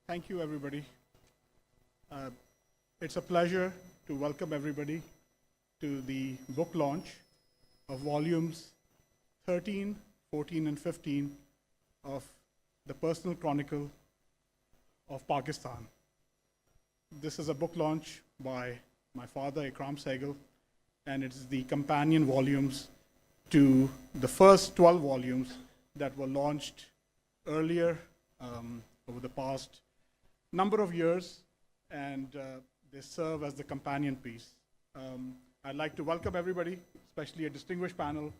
Thank you, everybody. It's a pleasure to welcome everybody to the book launch of volumes 13, 14, and 15 of the Personal Chronicle of Pakistan. This is a book launch by my father, Ikram Sehgal, and it's the companion volumes to the first 12 volumes that were launched earlier over the past number of years, and they serve as the companion piece. I'd like to welcome everybody, especially a distinguished panel,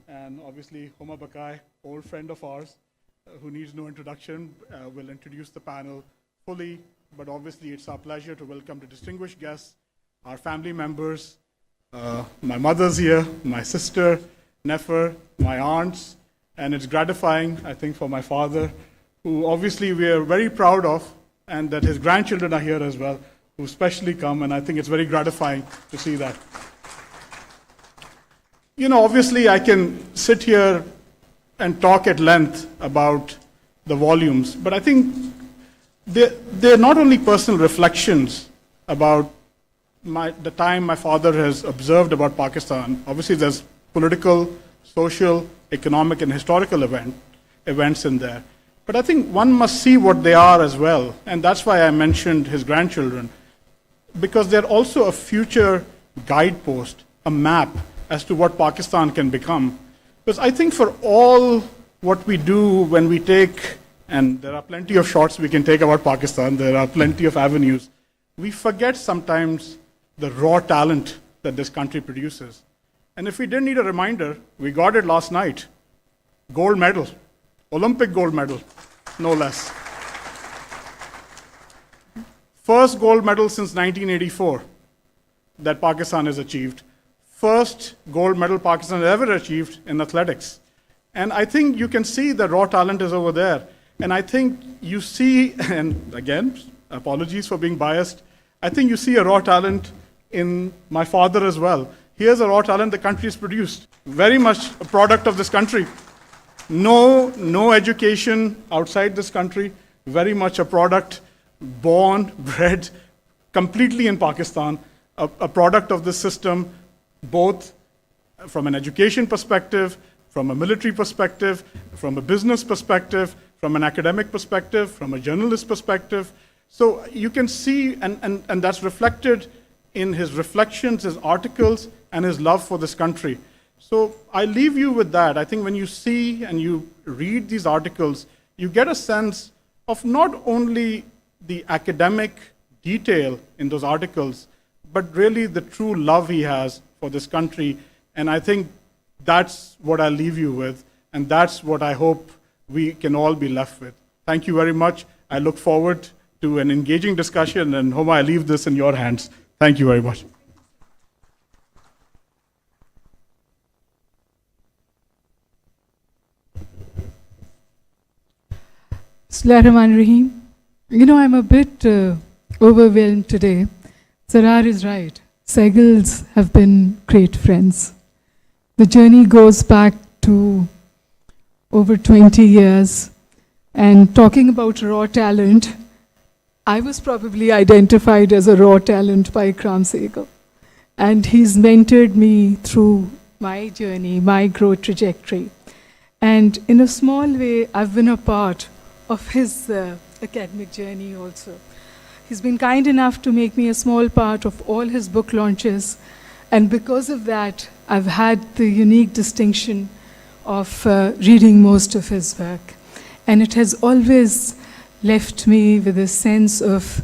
and obviously Homa Bakai, old friend of ours, who needs no introduction, will introduce the panel fully, but obviously it's our pleasure to welcome the distinguished guests, our family members. My mother's here, my sister, Nefer, my aunts, and it's gratifying, I think, for my father, who obviously we are very proud of, and that his grandchildren are here as well, who specially come, and I think it's very gratifying to see that. You know, obviously I can sit here and talk at length about the volumes, but I think they're not only personal reflections about the time my father has observed about Pakistan. Obviously there's political, social, economic, and historical events in there. But I think one must see what they are as well, and that's why I mentioned his grandchildren, because they're also a future guidepost, a map as to what Pakistan can become. Because I think for all what we do when we take, and there are plenty of shots we can take about Pakistan, there are plenty of avenues, we forget sometimes the raw talent that this country produces. And if we didn't need a reminder, we got it last night. Gold medal. Olympic gold medal, no less. First gold medal since 1984 that Pakistan has achieved. First gold medal Pakistan has ever achieved in athletics. And I think you can see the raw talent is over there. And I think you see, and again, apologies for being biased, I think you see a raw talent in my father as well. Here's a raw talent the country has produced. Very much a product of this country. No education outside this country, very much a product born, bred completely in Pakistan, a product of this system, both from an education perspective, from a military perspective, from a business perspective, from an academic perspective, from a journalist perspective. So you can see, and that's reflected in his reflections, his articles, and his love for this country. So I leave you with that. I think when you see and you read these articles, you get a sense of not only the academic detail in those articles, but really the true love he has for this country. And I think that's what I leave you with, and that's what I hope we can all be left with. Thank you very much. I look forward to an engaging discussion, and Homa, I leave this in your hands. Thank you very much. Bismillahirrahmanirrahim. You know, I'm a bit overwhelmed today. Sarar is right. Sehgals have been great friends. The journey goes back to over 20 years. And talking about raw talent, I was probably identified as a raw talent by Ikram Sehgal. And he's mentored me through my journey, my growth trajectory. And in a small way, I've been a part of his academic journey also. He's been kind enough to make me a small part of all his book launches, and because of that, I've had the unique distinction of reading most of his work. And it has always left me with a sense of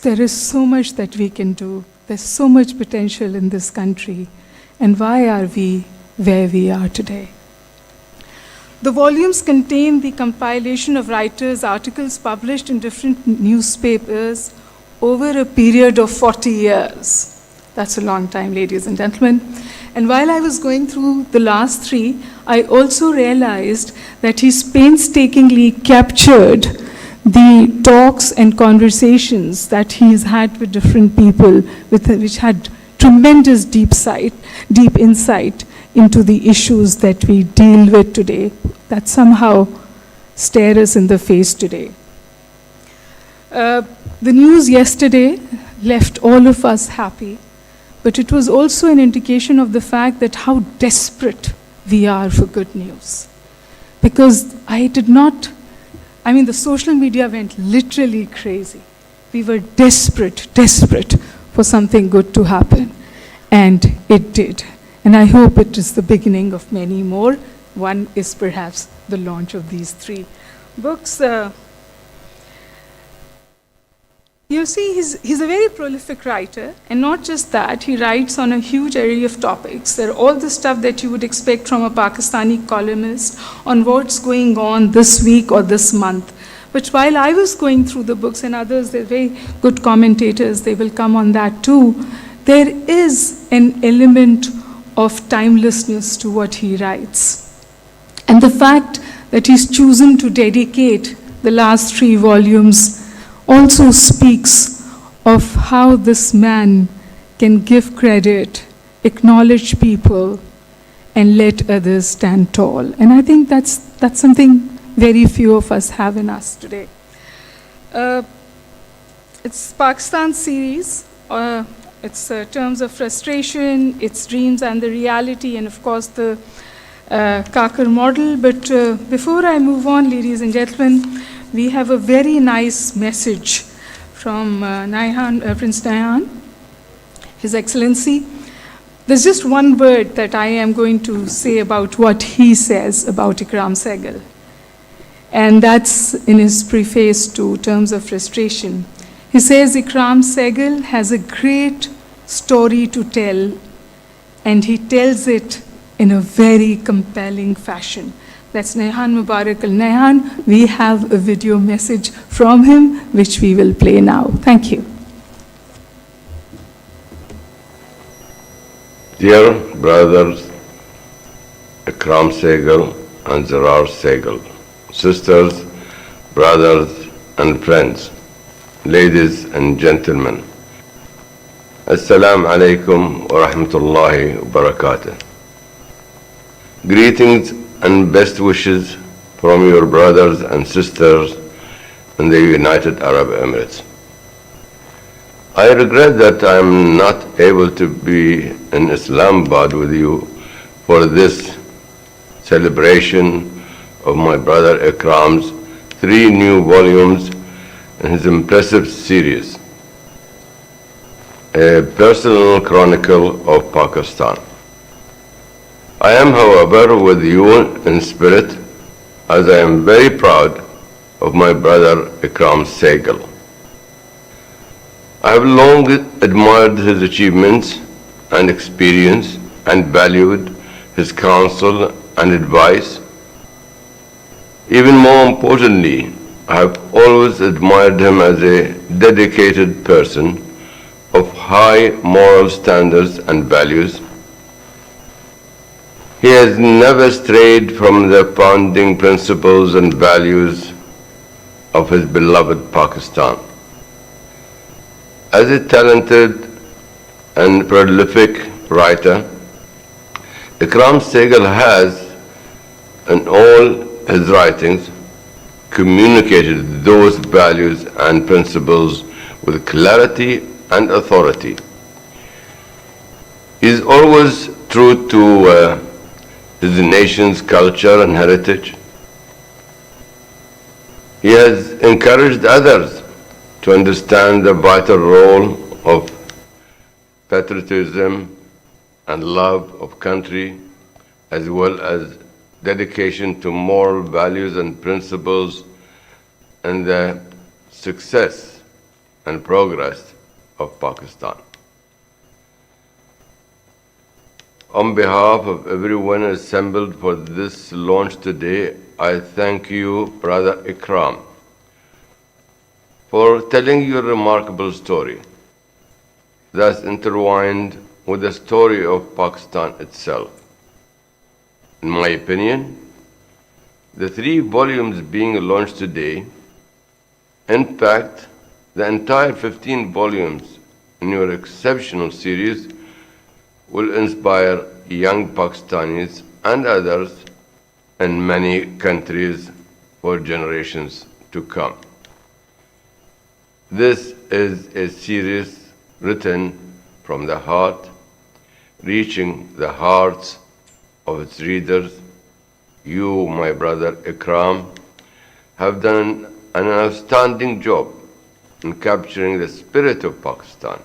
there is so much that we can do, there's so much potential in this country, and why are we where we are today? The volumes contain the compilation of writers' articles published in different newspapers over a period of 40 years. That's a long time, ladies and gentlemen. And while I was going through the last three, I also realized that he's painstakingly captured the talks and conversations that he's had with different people, which had tremendous deep insight into the issues that we deal with today, that somehow stare us in the face today. The news yesterday left all of us happy, but it was also an indication of the fact that how desperate we are for good news. Because the social media went literally crazy. We were desperate for something good to happen. And it did. And I hope it is the beginning of many more. One is perhaps the launch of these 3 books. You see, he's a very prolific writer, and not just that, he writes on a huge array of topics. There are all the stuff that you would expect from a Pakistani columnist on what's going on this week or this month. But while I was going through the books, and others, they're very good commentators, they will come on that too, there is an element of timelessness to what he writes. And the fact that he's chosen to dedicate the last 3 volumes also speaks of how this man can give credit, acknowledge people, and let others stand tall. And I think that's something very few of us have in us today. It's Pakistan series. It's Terms of Frustration, its Dreams and the Reality, and of course the Kakar model. But before I move on, ladies and gentlemen, we have a very nice message from Prince Naihan, His Excellency. There's just one word that I am going to say about what he says about Ikram Sehgal. And that's in his preface to Terms of Frustration. He says Ikram Sehgal has a great story to tell, and he tells it in a very compelling fashion. That's Naihan Mubarak al-Naihan. We have a video message from him, which we will play now. Thank you. Dear brothers, Ikram Sehgal and Zarar Sehgal, sisters, brothers, and friends, ladies and gentlemen, Assalamu alaikum wa rahmatullahi wa barakatuh. Greetings and best wishes from your brothers and sisters in the United Arab Emirates. I regret that I am not able to be in Islamabad with you for this celebration of my brother Ikram's 3 new volumes in his impressive series, A Personal Chronicle of Pakistan. I am, however, with you in spirit, as I am very proud of my brother Ikram Sehgal. I have long admired his achievements and experience and valued his counsel and advice. Even more importantly, I have always admired him as a dedicated person of high moral standards and values. He has never strayed from the founding principles and values of his beloved Pakistan. As a talented and prolific writer, Ikram Sehgal has, in all his writings, communicated those values and principles with clarity and authority. He is always true to his nation's culture and heritage. He has encouraged others to understand the vital role of patriotism and love of country, as well as dedication to moral values and principles and the success and progress of Pakistan. On behalf of everyone assembled for this launch today, I thank you, Brother Ikram, for telling your remarkable story, thus intertwined with the story of Pakistan itself. In my opinion, the 3 volumes being launched today, in fact, the entire 15 volumes in your exceptional series will inspire young Pakistanis and others in many countries for generations to come. This is a series written from the heart, reaching the hearts of its readers. You, my brother Ikram, have done an outstanding job in capturing the spirit of Pakistan,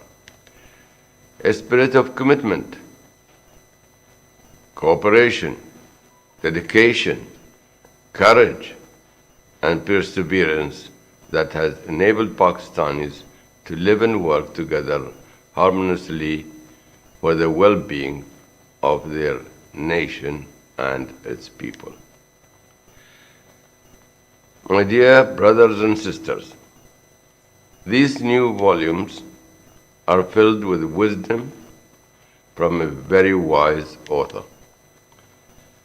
a spirit of commitment, cooperation, dedication, courage, and perseverance that has enabled Pakistanis to live and work together harmoniously for the well-being of their nation and its people. My dear brothers and sisters, these new volumes are filled with wisdom from a very wise author.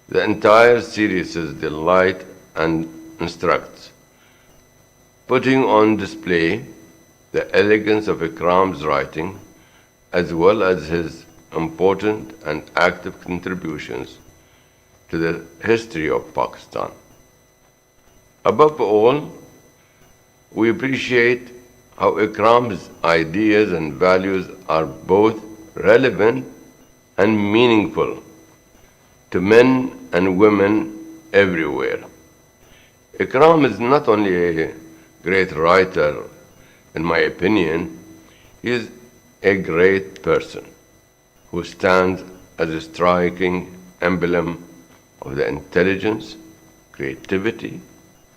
The entire series is delight and instructs, putting on display the elegance of Ikram's writing as well as his important and active contributions to the history of Pakistan. Above all, we appreciate how Ikram's ideas and values are both relevant and meaningful to men and women everywhere. Ikram is not only a great writer, in my opinion, he is a great person who stands as a striking emblem of the intelligence, creativity,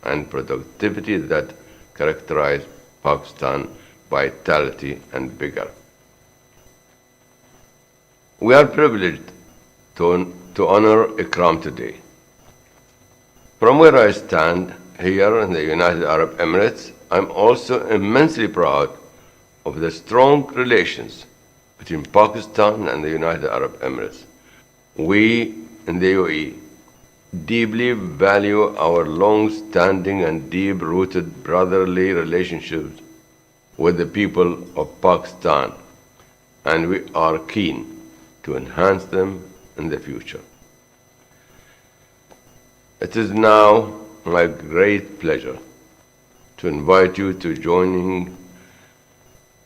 and productivity that characterize Pakistan's vitality and vigor. We are privileged to honor Ikram today. From where I stand here in the United Arab Emirates, I'm also immensely proud of the strong relations between Pakistan and the United Arab Emirates. We in the UAE deeply value our long-standing and deep-rooted brotherly relationships with the people of Pakistan, and we are keen to enhance them in the future. It is now my great pleasure to invite you to joining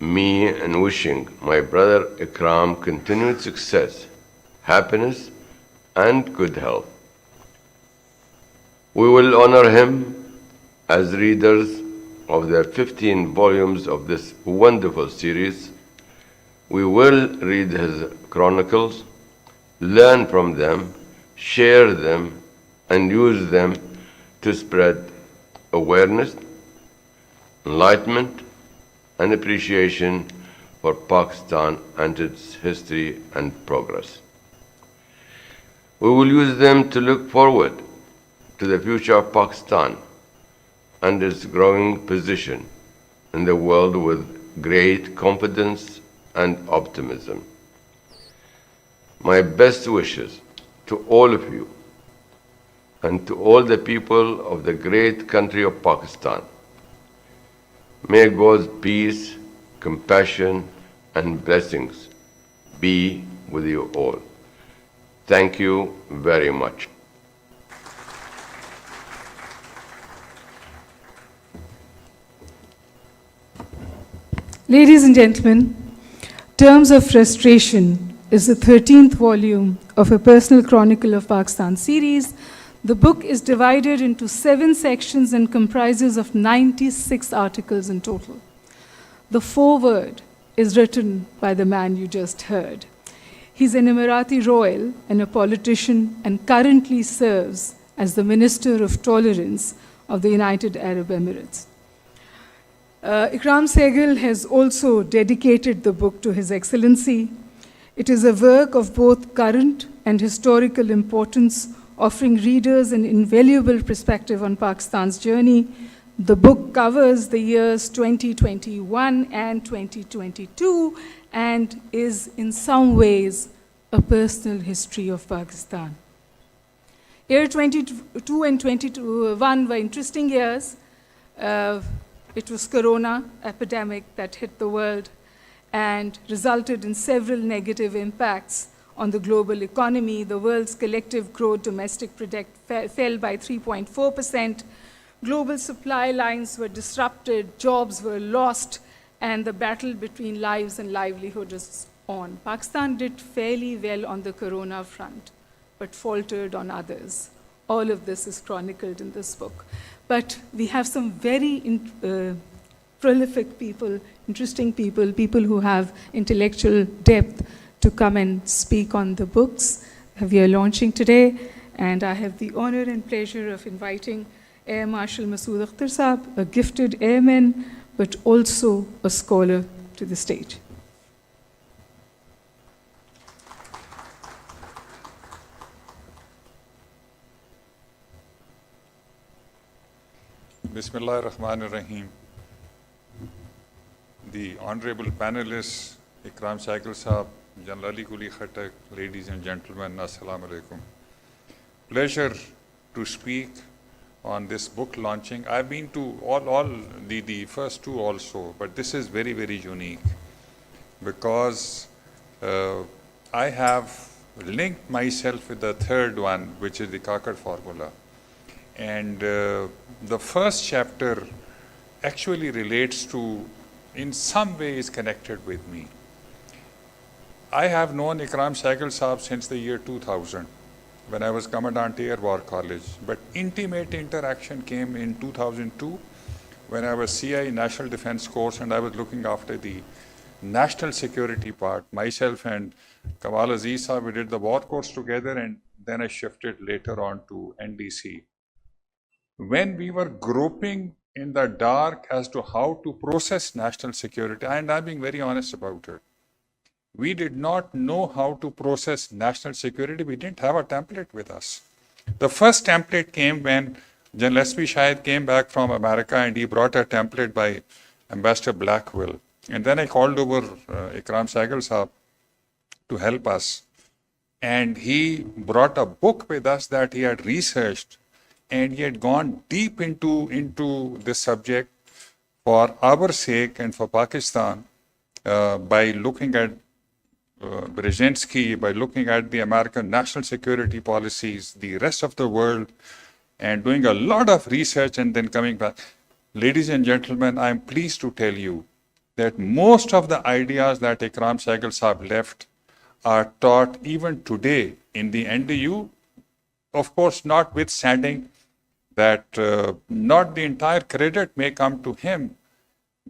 me in wishing my brother Ikram continued success, happiness, and good health. We will honor him as readers of the 15 volumes of this wonderful series. We will read his chronicles, learn from them, share them, and use them to spread awareness, enlightenment, and appreciation for Pakistan and its history and progress. We will use them to look forward to the future of Pakistan and its growing position in the world with great confidence and optimism. My best wishes to all of you and to all the people of the great country of Pakistan. May God's peace, compassion, and blessings be with you all. Thank you very much. Ladies and gentlemen, Terms of Frustration is the 13th volume of a personal chronicle of Pakistan series. The book is divided into 7 sections and comprises of 96 articles in total. The foreword is written by the man you just heard. He's an Emirati royal and a politician and currently serves as the Minister of Tolerance of the United Arab Emirates. Ikram Sehgal has also dedicated the book to His Excellency. It is a work of both current and historical importance, offering readers an invaluable perspective on Pakistan's journey. The book covers the years 2021 and 2022 and is in some ways a personal history of Pakistan. Year 22 and 21 were interesting years. It was Corona epidemic that hit the world and resulted in several negative impacts on the global economy. The world's collective gross domestic product fell by 3.4%. Global supply lines were disrupted, jobs were lost, and the battle between lives and livelihood is on. Pakistan did fairly well on the corona front, but faltered on others. All of this is chronicled in this book. But we have some very prolific people, interesting people, people who have intellectual depth to come and speak on the books we are launching today. And I have the honor and pleasure of inviting Air Marshal Masood Akhtar Saab, a gifted airman, but also a scholar, to the stage. Bismillah ar-Rahman ar-Rahim. The honorable panelists, Ikram Sehgal Saab, General Ali Guli Khattak, ladies and gentlemen, Assalamu alaikum. Pleasure to speak on this book launching. I've been to all the first two also, but this is very, very unique because I have linked myself with the third one, which is the Kakar formula. And the first chapter actually relates to, in some way is connected with me. I have known Ikram Sehgal Saab since the year 2000, when I was Commandant Air War College. But intimate interaction came in 2002, when I was CI National Defense Course and I was looking after the national security part. Myself and Kamal Aziz Saab, we did the war course together, and then I shifted later on to NDC. When we were groping in the dark as to how to process national security, and I'm being very honest about it, we did not know how to process national security. We didn't have a template with us. The first template came when General S.P. Shahid came back from America and he brought a template by Ambassador Blackwell. And then I called over Ikram Sehgal Saab to help us. And he brought a book with us that he had researched, and he had gone deep into this subject for our sake and for Pakistan by looking at Brzezinski, by looking at the American national security policies, the rest of the world, and doing a lot of research and then coming back. Ladies and gentlemen, I am pleased to tell you that most of the ideas that Ikram Sehgal Saab left are taught even today in the NDU, of course, notwithstanding that not the entire credit may come to him.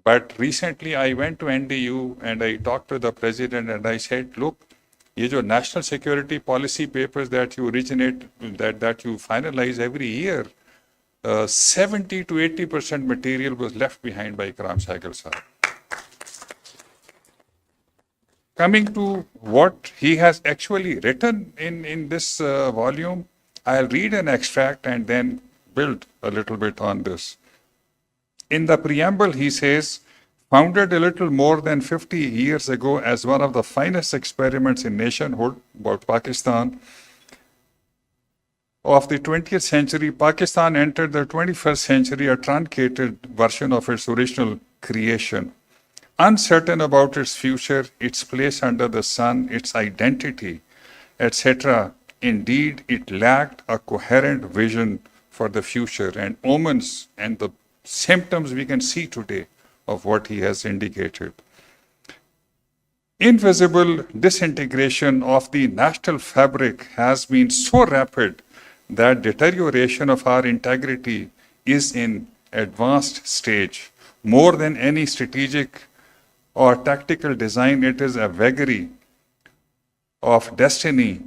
But recently I went to NDU and I talked to the president and I said, look, these are national security policy papers that you originate, that you finalize every year. 70 to 80% material was left behind by Ikram Sehgal Saab. Coming to what he has actually written in this volume, I'll read an extract and then build a little bit on this. In the preamble, he says, founded a little more than 50 years ago as one of the finest experiments in nationhood about Pakistan of the 20th century, Pakistan entered the 21st century a truncated version of its original creation. Uncertain about its future, its place under the sun, its identity, etc. Indeed, it lacked a coherent vision for the future, and omens and the symptoms we can see today of what he has indicated. Invisible disintegration of the national fabric has been so rapid that deterioration of our integrity is in advanced stage. More than any strategic or tactical design, it is a vagary of destiny,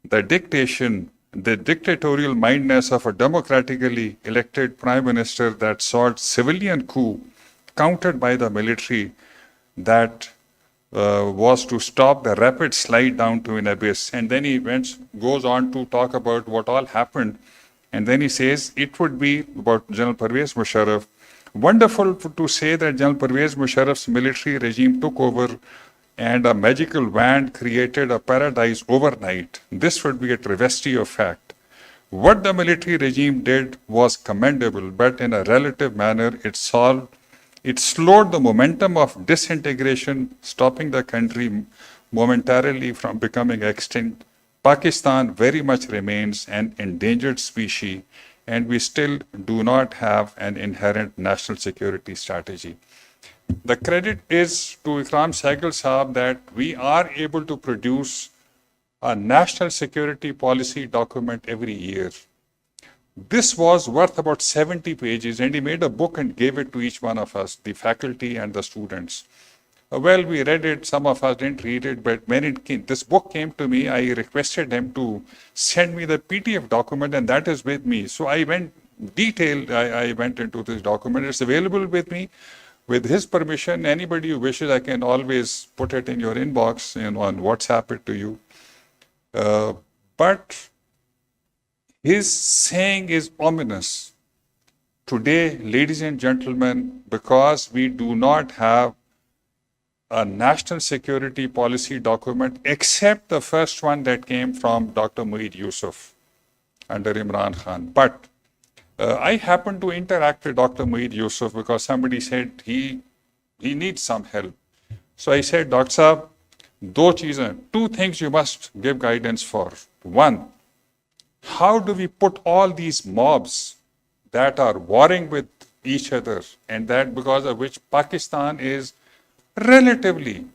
the dictation, the dictatorial mindness of a democratically elected prime minister that sought civilian coup, countered by the military, that was to stop the rapid slide down to an abyss. And then he goes on to talk about what all happened. And then he says, it would be about General Pervez Musharraf. Wonderful to say that General Pervez Musharraf's military regime took over and a magical wand created a paradise overnight. This would be a travesty of fact. What the military regime did was commendable, but in a relative manner, it slowed the momentum of disintegration, stopping the country momentarily from becoming extinct. Pakistan very much remains an endangered species, and we still do not have an inherent national security strategy. The credit is to Ikram Sehgal Saab that we are able to produce a national security policy document every year. This was worth about 70 pages, and he made a book and gave it to each one of us, the faculty and the students. Well, we read it, some of us didn't read it, but when this book came to me, I requested him to send me the PDF document, and that is with me. So I went detailed, I went into this document. It's available with me. With his permission, anybody who wishes, I can always put it in your inbox and on WhatsApp it to you. But his saying is ominous. Today, ladies and gentlemen, because we do not have a national security policy document except the first one that came from Dr. Mueed Yusuf under Imran Khan. But I happened to interact with Dr. Mueed Yusuf because somebody said he needs some help. So I said, Dr. Saab, two things you must give guidance for. One, how do we put all these mobs that are warring with each other and that because of which Pakistan is relatively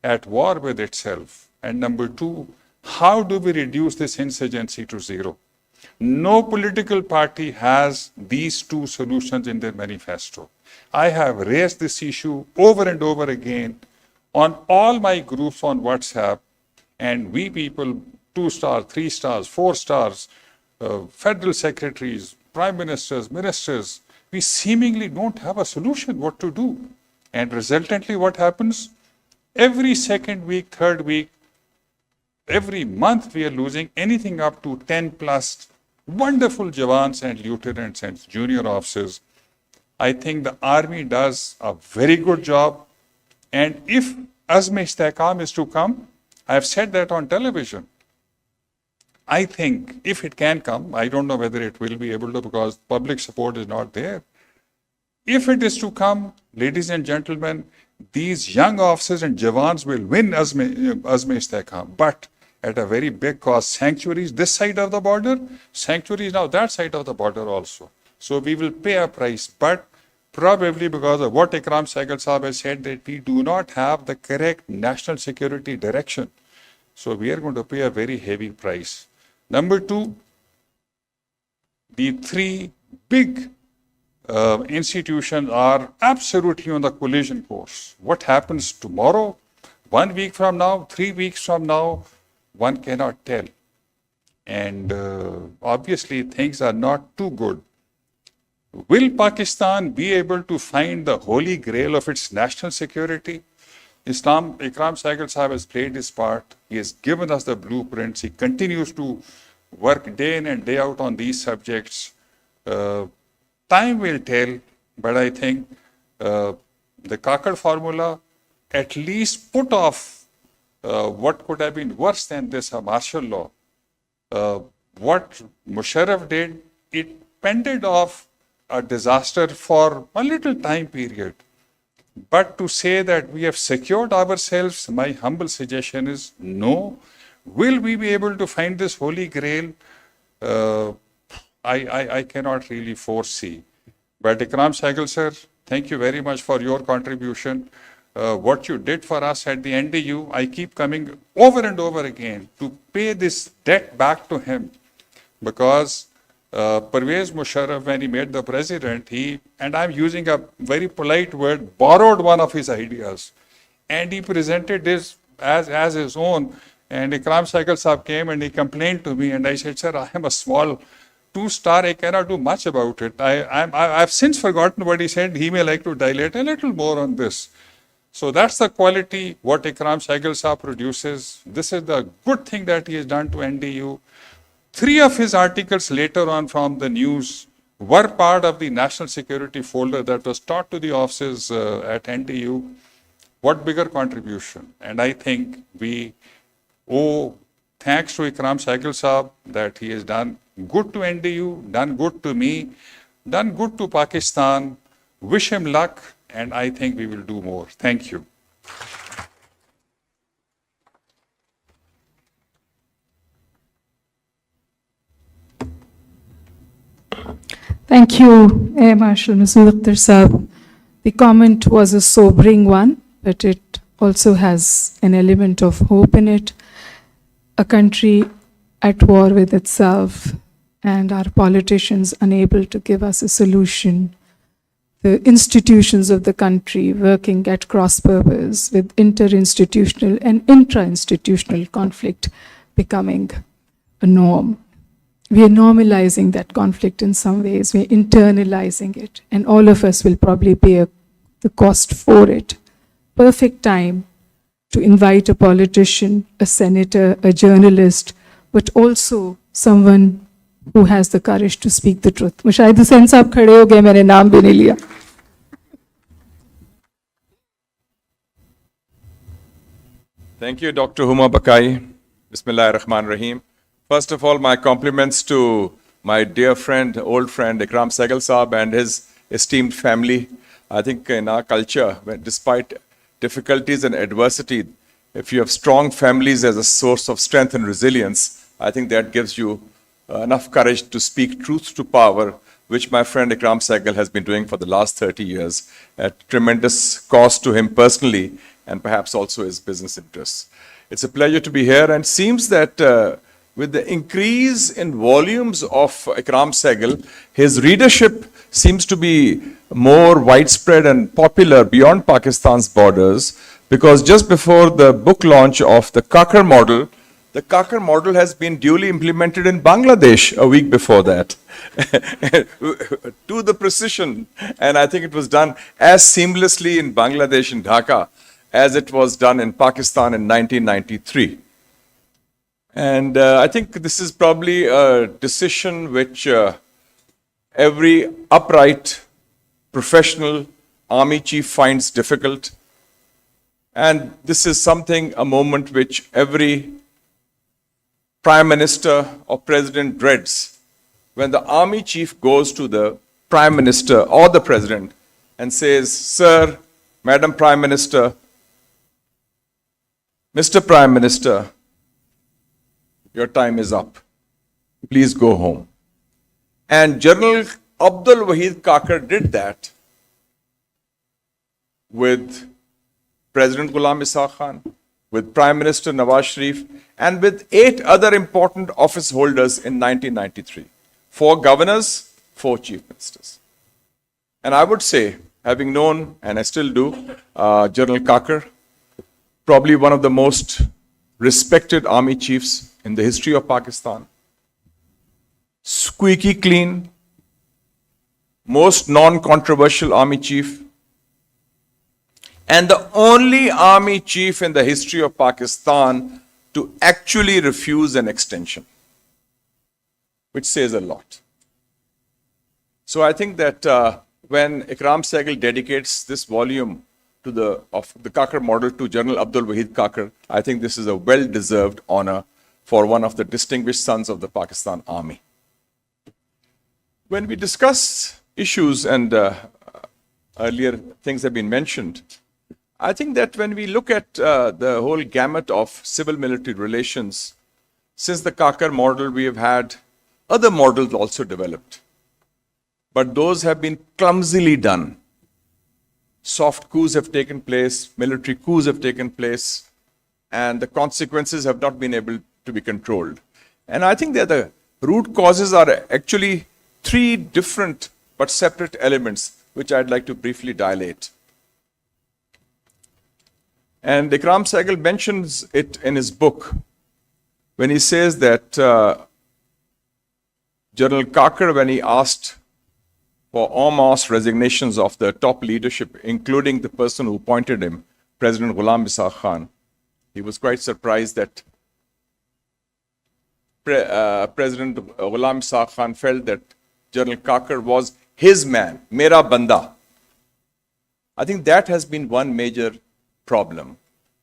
at war with itself? And number two, how do we reduce this insurgency to zero? No political party has these two solutions in their manifesto. I have raised this issue over and over again on all my groups on WhatsApp, and we people, 2 stars, 3 stars, 4 stars, federal secretaries, prime ministers, ministers, we seemingly don't have a solution what to do. And resultantly, what happens? Every second week, third week, every month we are losing anything up to 10 plus wonderful jawans and lieutenants and junior officers. I think the army does a very good job. And if Azm-e-Istehkam is to come, I have said that on television. I think if it can come, I don't know whether it will be able to because public support is not there. If it is to come, ladies and gentlemen, these young officers and jawans will win Azm-e-Istehkam, but at a very big cost. Sanctuaries this side of the border, sanctuaries now that side of the border also. So we will pay a price, but probably because of what Ikram Sehgal Saab has said, that we do not have the correct national security direction. So we are going to pay a very heavy price. Number two, the three big institutions are absolutely on the collision course. What happens tomorrow, 1 week from now, 3 weeks from now, one cannot tell. And obviously things are not too good. Will Pakistan be able to find the holy grail of its national security? Ikram Sehgal Saab has played his part. He has given us the blueprints. He continues to work day in and day out on these subjects. Time will tell, but I think the Kakad formula at least put off what could have been worse than this, a martial law. What Musharraf did, it fended off a disaster for a little time period. But to say that we have secured ourselves, my humble suggestion is no. Will we be able to find this holy grail? I cannot really foresee. But Ikram Sehgal sir, thank you very much for your contribution. What you did for us at the NDU, I keep coming over and over again to pay this debt back to him, because Pervez Musharraf, when he made the president, and I'm using a very polite word, borrowed one of his ideas, and he presented this as his own. And Ikram Sehgal Saab came and he complained to me, and I said, sir, I am a small 2-star, I cannot do much about it. I've since forgotten what he said. He may like to dilate a little more on this. So that's the quality what Ikram Sehgal Saab produces. This is the good thing that he has done to NDU. 3 of his articles later on from the news were part of the national security folder that was taught to the officers at NDU. What bigger contribution? And I think we owe thanks to Ikram Sehgal Saab that he has done good to NDU, done good to me, done good to Pakistan. Wish him luck, and I think we will do more. Thank you. Thank you, Air Marshal Masood Akhtar Saab, The comment was a sobering one, but it also has an element of hope in it. A country at war with itself and our politicians unable to give us a solution. The institutions of the country working at cross purpose with interinstitutional and intra-institutional conflict becoming a norm. We are normalizing that conflict in some ways. We are internalizing it. And all of us will probably pay the cost for it. Perfect time to invite a politician, a senator, a journalist, but also someone who has the courage to speak the truth. शायद हुसैन साहब खड़े हो गए, मैंने नाम भी नहीं लिया. Thank you, Dr. Huma Bakai. Bismillah ar-Rahman ar-Rahim. First of all, my compliments to my dear friend, old friend, Ikram Sehgal Saab and his esteemed family. I think in our culture, despite difficulties and adversity, if you have strong families as a source of strength and resilience, I think that gives you enough courage to speak truth to power, which my friend Ikram Sehgal has been doing for the last 30 years at tremendous cost to him personally and perhaps also his business interests. It's a pleasure to be here, and seems that with the increase in volumes of Ikram Sehgal, his readership seems to be more widespread and popular beyond Pakistan's borders, because just before the book launch of the Kakar model, the Kakar model has been duly implemented in Bangladesh a week before that, to the precision. And I think it was done as seamlessly in Bangladesh, in Dhaka, as it was done in Pakistan in 1993. And I think this is probably a decision which every upright, professional army chief finds difficult. And this is something, a moment which every prime minister or president dreads, when the army chief goes to the prime minister or the president and says, "Sir, Madam Prime Minister, Mr. Prime Minister, your time is up. Please go home." And General Abdul Wahid Kakar did that with President Ghulam Ishaq Khan, with Prime Minister Nawaz Sharif, and with 8 other important office holders in 1993. 4 governors, 4 chief ministers. And I would say, having known, and I still do, General Kakar, probably one of the most respected army chiefs in the history of Pakistan. Squeaky clean, most non-controversial army chief, and the only army chief in the history of Pakistan to actually refuse an extension, which says a lot. So I think that when Ikram Sehgal dedicates this volume to the Kakar model to General Abdul Wahid Kakar, I think this is a well-deserved honor for one of the distinguished sons of the Pakistan Army. When we discuss issues, and earlier things have been mentioned, I think that when we look at the whole gamut of civil-military relations, since the Kakar model, we have had other models also developed. But those have been clumsily done. Soft coups have taken place, military coups have taken place, and the consequences have not been able to be controlled. And I think that the root causes are actually 3 different but separate elements, which I'd like to briefly dilate. And Ikram Sehgal mentions it in his book when he says that General Kakar, when he asked for en masse resignations of the top leadership, including the person who appointed him, President Ghulam Ishaq Khan, he was quite surprised that President Ghulam Ishaq Khan felt that General Kakar was his man, Mera Banda. I think that has been one major problem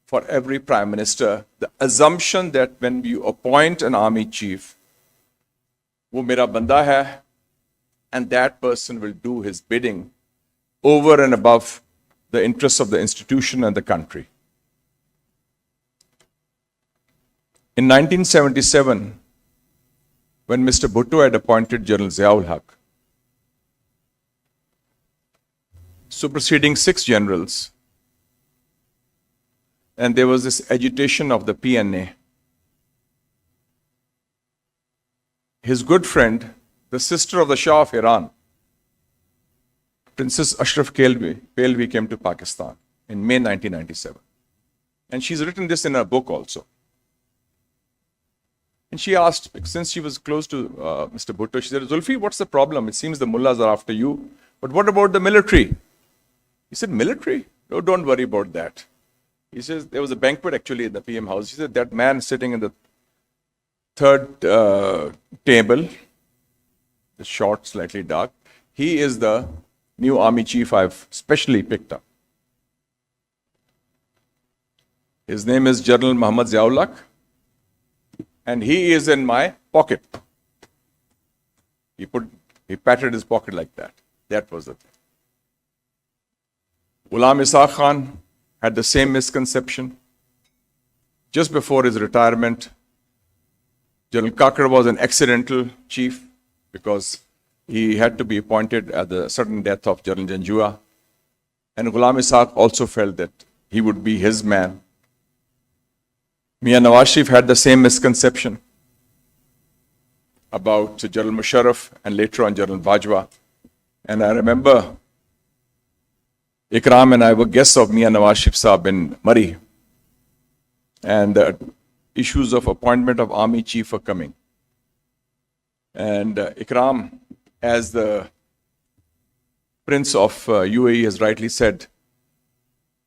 for every prime minister, the assumption that when you appoint an army chief, wo mera banda hai, and that person will do his bidding over and above the interests of the institution and the country. In 1977, when Mr. Bhutto had appointed General Ziaul Haq, superseding 6 generals. And there was this agitation of the PNA. His good friend, the sister of the Shah of Iran, Princess Ashraf Pahlavi came to Pakistan in May 1997. And she's written this in her book also. And she asked, since she was close to Mr. Bhutto, she said, Zulfi, what's the problem? It seems the mullahs are after you. But what about the military? He said, military? No, don't worry about that. He says, there was a banquet actually in the PM house. He said, that man sitting in the third table, the short, slightly dark, he is the new army chief I've specially picked up. His name is General Muhammad Ziaul, and he is in my pocket. He patted his pocket like that. That was the thing. Ghulam Ishaq Khan had the same misconception. Just before his retirement, General Kakar was an accidental chief because he had to be appointed at the sudden death of General Janjua. And Ghulam Ishaq also felt that he would be his man. Mian Nawaz Sharif had the same misconception about General Musharraf and later on General Bajwa. And I remember Ikram and I were guests of Mian Nawaz Sharif Saab in Murray. And the issues of appointment of army chief were coming. And Ikram, as the Prince of UAE has rightly said,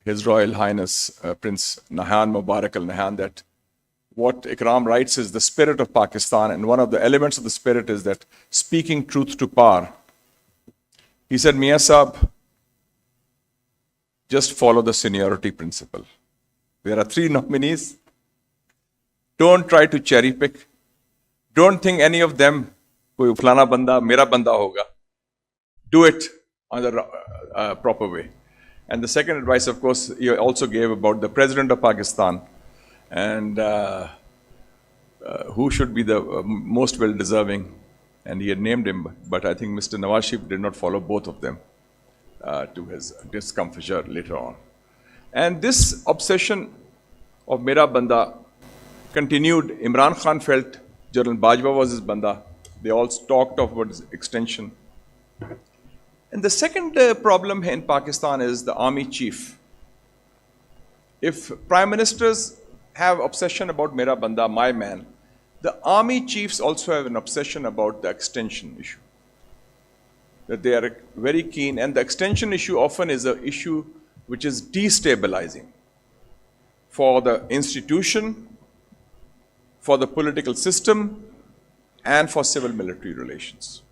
His Royal Highness Prince Nahyan Mubarak Al Nahyan, that what Ikram writes is the spirit of Pakistan, and one of the elements of the spirit is that speaking truth to power. He said, Mia Saab, just follow the seniority principle. There are 3 nominees. Don't try to cherry pick. Don't think any of them, koi flana banda, mera banda hoga. Do it on the proper way. And the second advice, of course, he also gave about the President of Pakistan and who should be the most well-deserving. And he had named him, but I think Mr. Nawaz Sharif did not follow both of them to his discomfiture later on. And this obsession of Mera Banda continued. Imran Khan felt General Bajwa was his Banda. They all talked of what is extension. And the second problem in Pakistan is the army chief. If prime ministers have obsession about Mera Banda, my man, the army chiefs also have an obsession about the extension issue. That they are very keen, and the extension issue often is an issue which is destabilizing for the institution, for the political system, and for civil-military relations.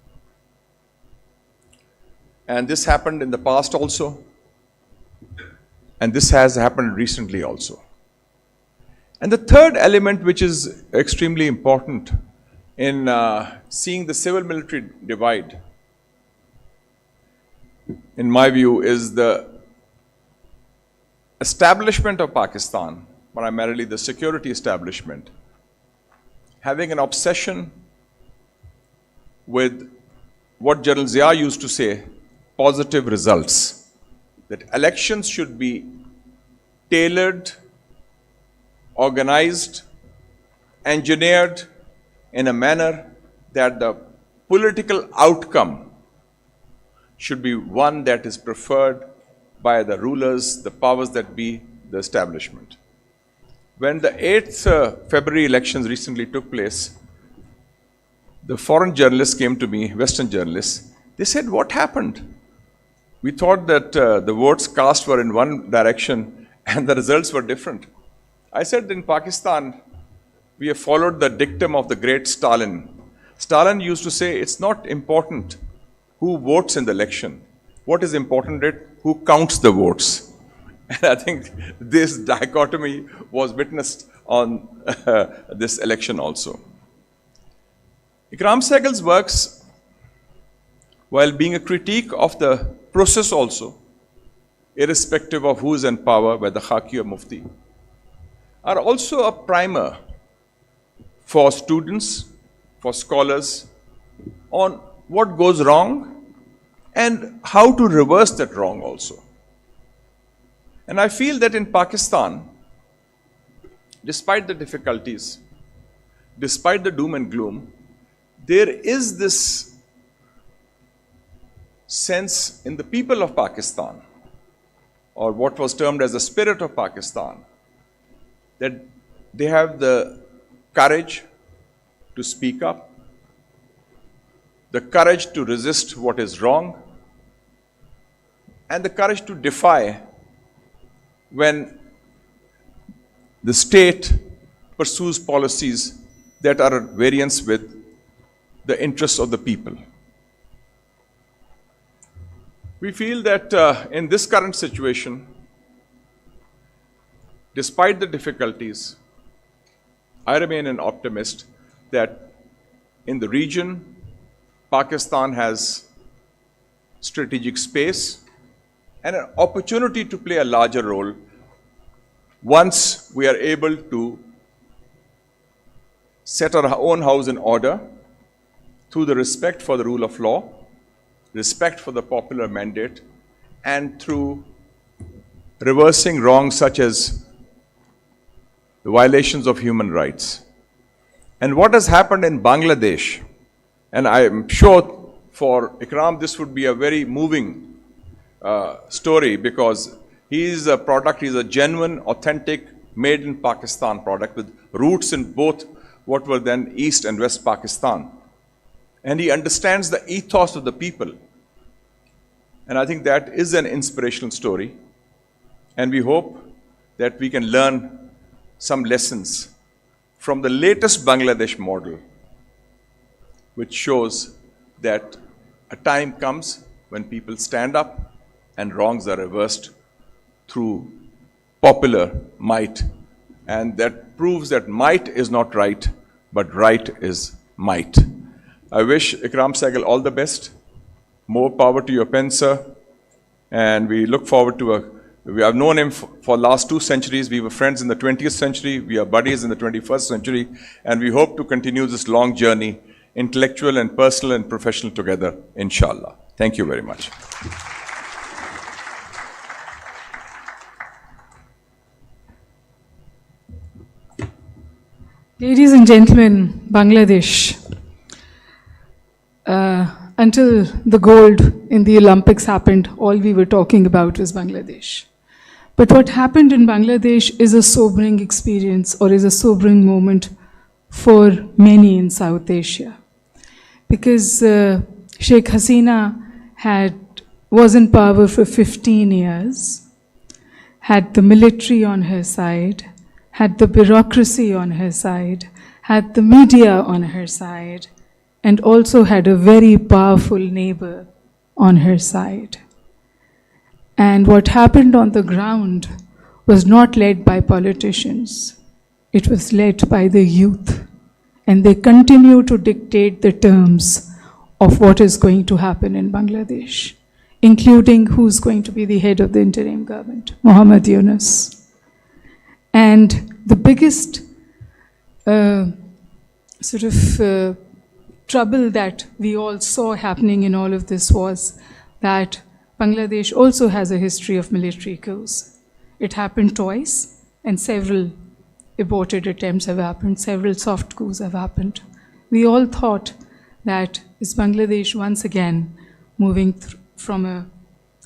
And this happened in the past also, and this has happened recently also. And the third element, which is extremely important in seeing the civil-military divide, in my view, is the establishment of Pakistan, primarily the security establishment, having an obsession with what General Zia used to say, positive results. That elections should be tailored, organized, engineered in a manner that the political outcome should be one that is preferred by the rulers, the powers that be, the establishment. When the 8th February elections recently took place, the foreign journalists came to me, Western journalists. They said, what happened? We thought that the votes cast were in one direction and the results were different. I said, in Pakistan, we have followed the dictum of the great Stalin. Stalin used to say, it's not important who votes in the election. What is important is who counts the votes. And I think this dichotomy was witnessed on this election also. Ikram Sehgal's works, while being a critique of the process also, irrespective of who is in power, whether Khaki or Mufti, are also a primer for students, for scholars, on what goes wrong and how to reverse that wrong also. And I feel that in Pakistan, despite the difficulties, despite the doom and gloom, there is this sense in the people of Pakistan, or what was termed as the spirit of Pakistan, that they have the courage to speak up, the courage to resist what is wrong, and the courage to defy when the state pursues policies that are at variance with the interests of the people. We feel that in this current situation, despite the difficulties, I remain an optimist that in the region, Pakistan has strategic space and an opportunity to play a larger role once we are able to set our own house in order through the respect for the rule of law, respect for the popular mandate, and through reversing wrongs such as the violations of human rights. And what has happened in Bangladesh, and I am sure for Ikram this would be a very moving story, because he is a genuine, authentic, made in Pakistan product with roots in both what were then East and West Pakistan. And he understands the ethos of the people. And I think that is an inspirational story. And we hope that we can learn some lessons from the latest Bangladesh model, which shows that a time comes when people stand up and wrongs are reversed through popular might. And that proves that might is not right, but right is might. I wish Ikram Sehgal all the best. More power to your pen, sir. And we look forward to we have known him for the last 2 centuries. We were friends in the 20th century. We are buddies in the 21st century. And we hope to continue this long journey, intellectual and personal and professional together, inshallah. Thank you very much. Ladies and gentlemen, Bangladesh. Until the gold in the Olympics happened, all we were talking about was Bangladesh. But what happened in Bangladesh is a sobering experience, or is a sobering moment for many in South Asia. Because Sheikh Hasina was in power for 15 years, had the military on her side, had the bureaucracy on her side, had the media on her side, and also had a very powerful neighbor on her side. And what happened on the ground was not led by politicians. It was led by the youth. And they continue to dictate the terms of what is going to happen in Bangladesh, including who's going to be the head of the interim government, Muhammad Yunus. And the biggest trouble that we all saw happening in all of this was that Bangladesh also has a history of military coups. It happened twice, and several aborted attempts have happened, several soft coups have happened. We all thought that is Bangladesh once again moving from a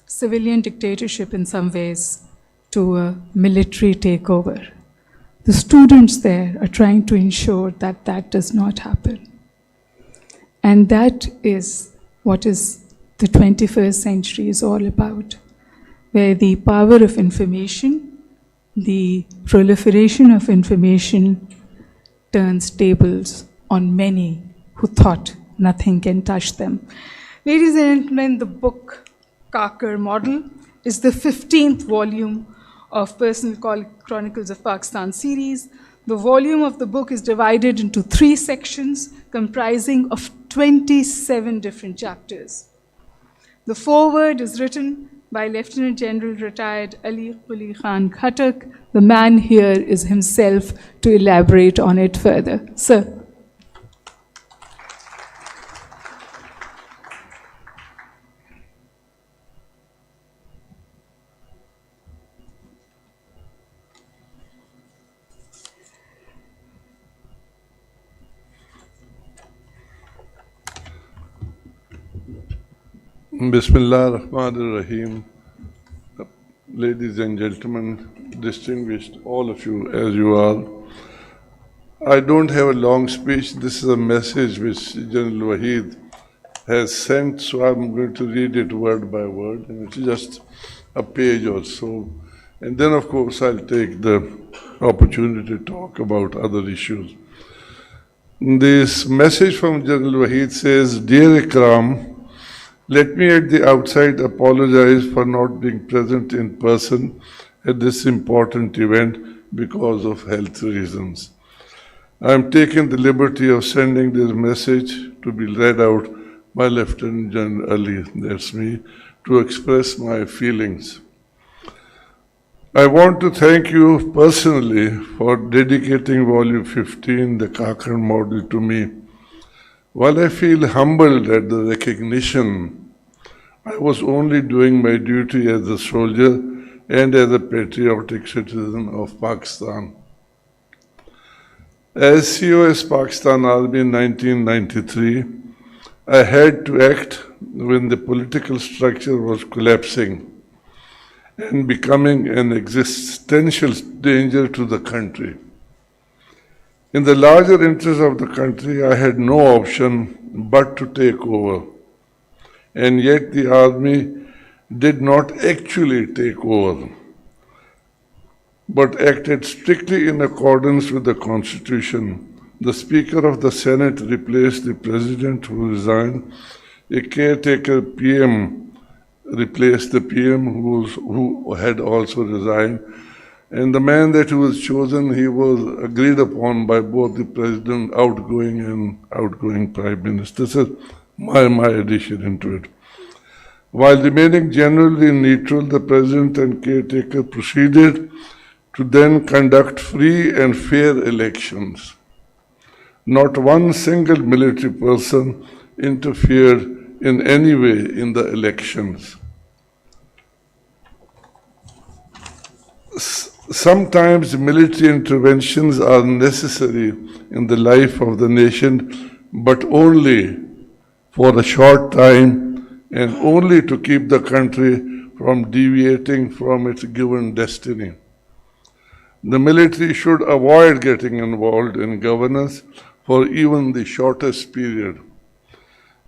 civilian dictatorship in some ways to a military takeover. The students there are trying to ensure that that does not happen. And that is what is the 21st century is all about, where the power of information, the proliferation of information turns tables on many who thought nothing can touch them. Ladies and gentlemen, the book Kakar Model is the 15th volume of Personal Chronicles of Pakistan series. The volume of the book is divided into 3 sections comprising of 27 different chapters. The foreword is written by Lieutenant General retired Ali Quli Khan Khattak. The man here is himself to elaborate on it further. Sir. Bismillah ar-Rahman ar-Rahim. Ladies and gentlemen, distinguished all of you as you are, I don't have a long speech. This is a message which General Waheed has sent, so I'm going to read it word by word, and it's just a page or so. And then, of course, I'll take the opportunity to talk about other issues. This message from General Waheed says, Dear Ikram, let me at the outset apologize for not being present in person at this important event because of health reasons. I am taking the liberty of sending this message to be read out by Lieutenant General Ali, that's me, to express my feelings. I want to thank you personally for dedicating Volume 15, the Cochrane Model, to me. While I feel humbled at the recognition, I was only doing my duty as a soldier and as a patriotic citizen of Pakistan. As COS Pakistan Army in 1993, I had to act when the political structure was collapsing and becoming an existential danger to the country. In the larger interest of the country, I had no option but to take over. And yet the army did not actually take over, but acted strictly in accordance with the Constitution. The Speaker of the Senate replaced the President who resigned. A caretaker PM replaced the PM who had also resigned. And the man that was chosen, he was agreed upon by both the President, outgoing and outgoing Prime Minister. This is my addition into it. While remaining generally neutral, the President and caretaker proceeded to then conduct free and fair elections. Not one single military person interfered in any way in the elections. Sometimes military interventions are necessary in the life of the nation, but only for a short time and only to keep the country from deviating from its given destiny. The military should avoid getting involved in governance for even the shortest period.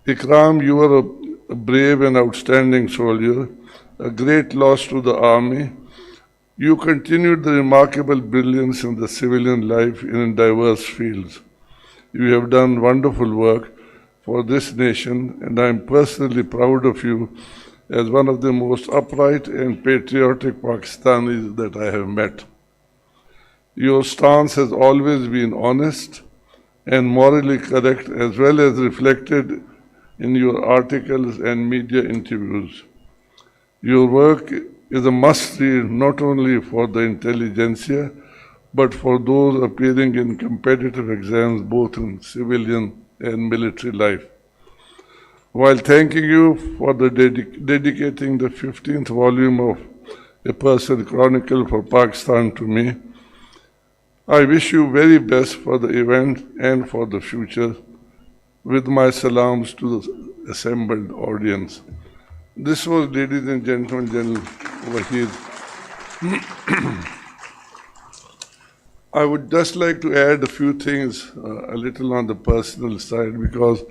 Ikram, you are a brave and outstanding soldier, a great loss to the army. You continued the remarkable brilliance in the civilian life in diverse fields. You have done wonderful work for this nation, and I am personally proud of you as one of the most upright and patriotic Pakistanis that I have met. Your stance has always been honest and morally correct, as well as reflected in your articles and media interviews. Your work is a must-read not only for the intelligentsia, but for those appearing in competitive exams both in civilian and military life. While thanking you for the dedicating the 15th volume of A Personal Chronicle for Pakistan to me, I wish you very best for the event and for the future, with my salams to the assembled audience. This was, ladies and gentlemen, General Waheed. I would just like to add a few things, a little on the personal side, because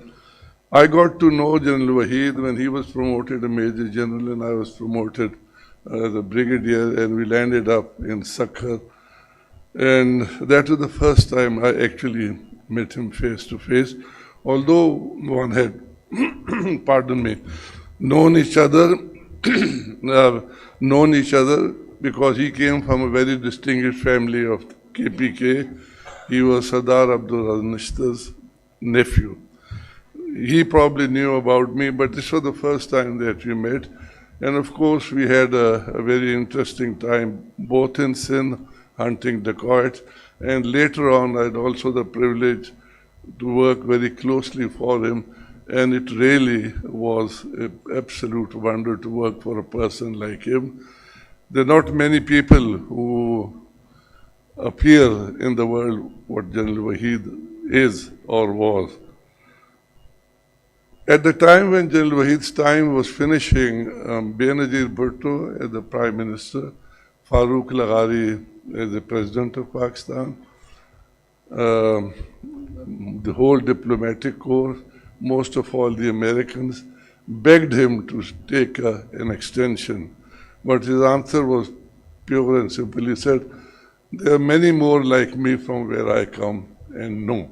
I got to know General Waheed when he was promoted a Major General and I was promoted as a Brigadier, and we landed up in Sakhar. And that was the first time I actually met him face to face, although one had, pardon me, known each other because he came from a very distinguished family of KPK. He was Sardar Abdul Nishtar's nephew. He probably knew about me, but this was the first time that we met. And of course, we had a very interesting time, both in Sindh, hunting dacoits, and later on, I had also the privilege to work very closely for him. And it really was an absolute wonder to work for a person like him. There are not many people who appear in the world what General Waheed is or was. At the time when General Wahid's time was finishing, Benazir Bhutto as the Prime Minister, Farooq Laghari as the President of Pakistan, the whole diplomatic corps, most of all the Americans, begged him to take an extension. But his answer was pure and simple. He said, there are many more like me from where I come, and no.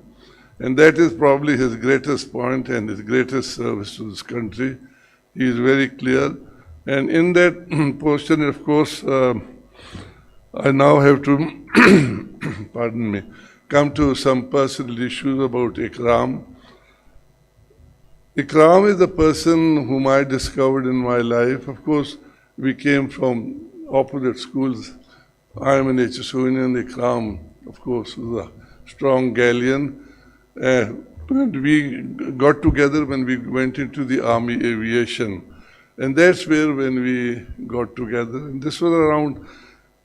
And that is probably his greatest point and his greatest service to this country. He is very clear. And in that portion, of course, I now have to, pardon me, come to some personal issues about Ikram. Ikram is the person whom I discovered in my life. Of course, we came from opposite schools. I am an HSOian, Ikram, of course, was a strong Gallian. And we got together when we went into the Army Aviation. And that's where when we got together. And this was around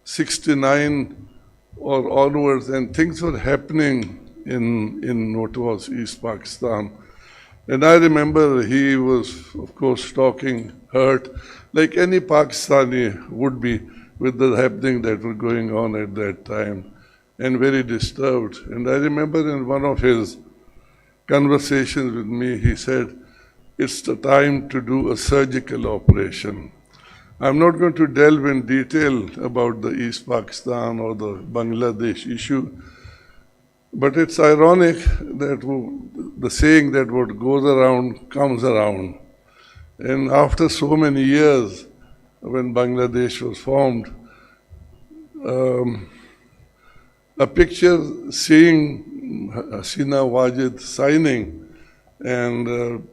69 or onwards, and things were happening in what was East Pakistan. And I remember he was, of course, talking hurt, like any Pakistani would be with the happening that were going on at that time, and very disturbed. And I remember in one of his conversations with me, he said, it's the time to do a surgical operation. I'm not going to delve in detail about the East Pakistan or the Bangladesh issue, but it's ironic that the saying that what goes around comes around. And after so many years, when Bangladesh was formed, a picture seeing Hasina Wajid signing, and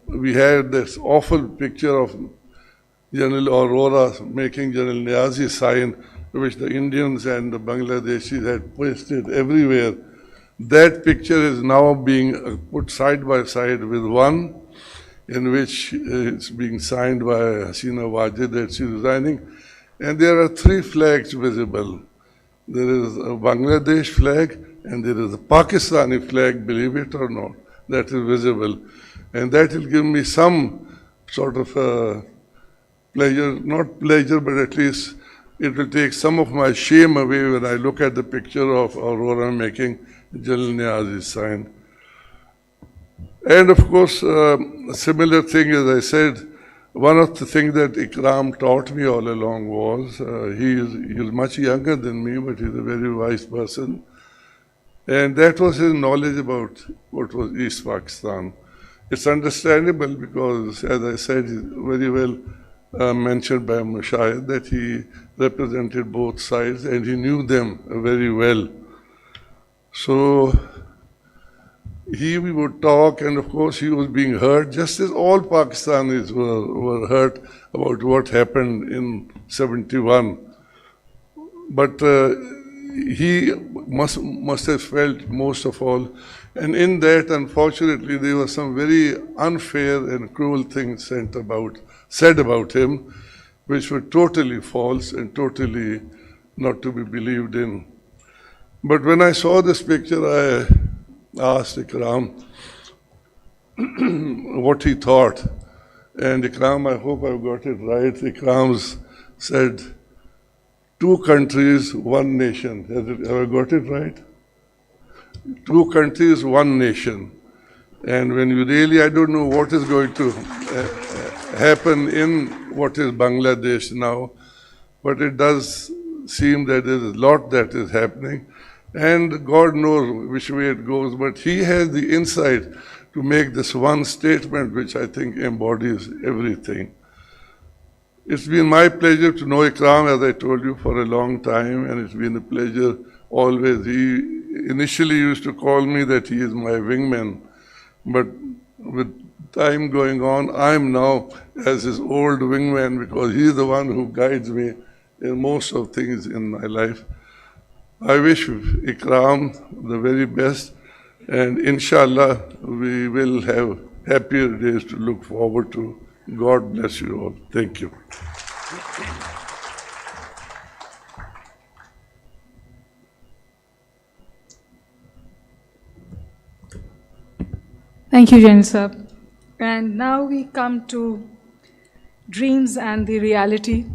we had this awful picture of General Aurora making General Niazi sign, which the Indians and the Bangladeshis had pasted everywhere. That picture is now being put side by side with one in which it's being signed by Hasina Wajid that she's resigning. And there are three flags visible. There is a Bangladesh flag and there is a Pakistani flag, believe it or not, that is visible. And that will give me some sort of pleasure, not pleasure, but at least it will take some of my shame away when I look at the picture of Aurora making General Niazi's sign. And of course, a similar thing, as I said, one of the things that Ikram taught me all along was, he is much younger than me, but he's a very wise person. And that was his knowledge about what was East Pakistan. It's understandable because, as I said, very well mentioned by Mushahid, that he represented both sides and he knew them very well. So we would talk, and of course he was being hurt, just as all Pakistanis were hurt about what happened in 71. But he must have felt most of all. And in that, unfortunately, there were some very unfair and cruel things said about him, which were totally false and totally not to be believed in. But when I saw this picture, I asked Ikram what he thought. And Ikram, I hope I've got it right, Ikram said, 2 countries, 1 nation. Have I got it right? 2 countries, 1 nation. And when you really, I don't know what is going to happen in what is Bangladesh now, but it does seem that there is a lot that is happening. And God knows which way it goes, but he has the insight to make this one statement which I think embodies everything. It's been my pleasure to know Ikram, as I told you, for a long time, and it's been a pleasure always. He initially used to call me that he is my wingman, but with time going on, I'm now as his old wingman because he's the one who guides me in most of things in my life. I wish Ikram the very best, and inshallah we will have happier days to look forward to. God bless you all. Thank you. Thank you, Jain Sahab. And now we come to dreams and the reality.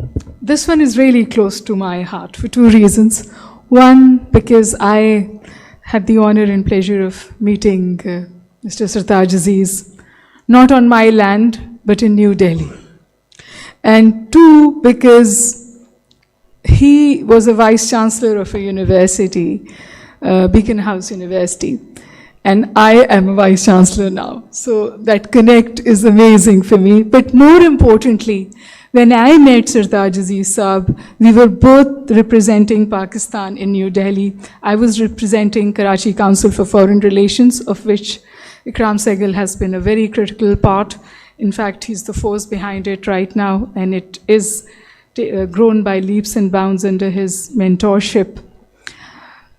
This one is really close to my heart for two reasons. One, because I had the honor and pleasure of meeting Mr. Sartaj Aziz, not on my land, but in New Delhi. And two, because he was a vice chancellor of a university, Beacon House University, and I am a vice chancellor now. So that connect is amazing for me. But more importantly, when I met Sartaj Aziz Saab, we were both representing Pakistan in New Delhi. I was representing Karachi Council for Foreign Relations, of which Ikram Sehgal has been a very critical part. In fact, he's the force behind it right now, and it is grown by leaps and bounds under his mentorship.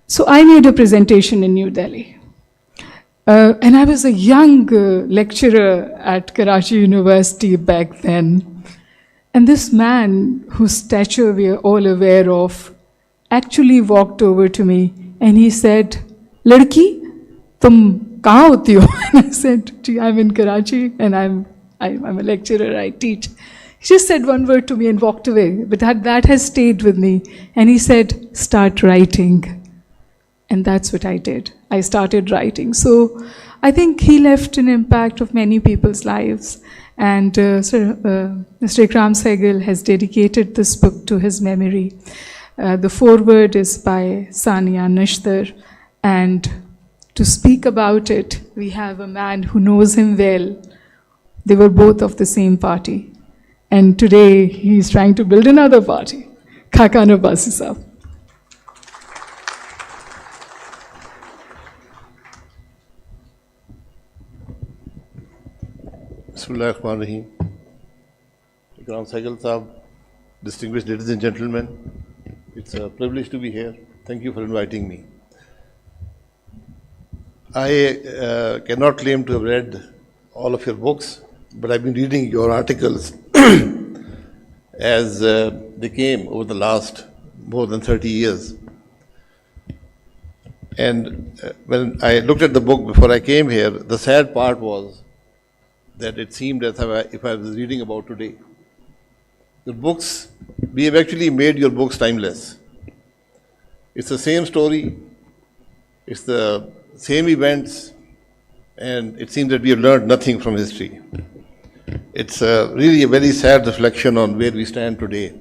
So I made a presentation in New Delhi. And I was a young lecturer at Karachi University back then. And this man, whose stature we are all aware of, actually walked over to me and he said, "Ladki, tum kahan hoti ho?" And I said, "Gee, I'm in Karachi and I'm a lecturer, I teach." He just said one word to me and walked away. But that has stayed with me. And he said, "Start writing." And that's what I did. I started writing. So I think he left an impact of many people's lives. And Mr. Ikram Sehgal has dedicated this book to his memory. The foreword is by Sania Nashtar. And to speak about it, we have a man who knows him well. They were both of the same party. And today he's trying to build another party. Khakana Basi Saab. Bismillahirrahmanirrahim. Ikram Sehgal Saab, distinguished ladies and gentlemen, it's a privilege to be here. Thank you for inviting me. I cannot claim to have read all of your books, but I've been reading your articles as they came over the last more than 30 years. And when I looked at the book before I came here, the sad part was that it seemed as if I was reading about today. The books, we have actually made your books timeless. It's the same story, it's the same events, and it seems that we have learned nothing from history. It's really a very sad reflection on where we stand today.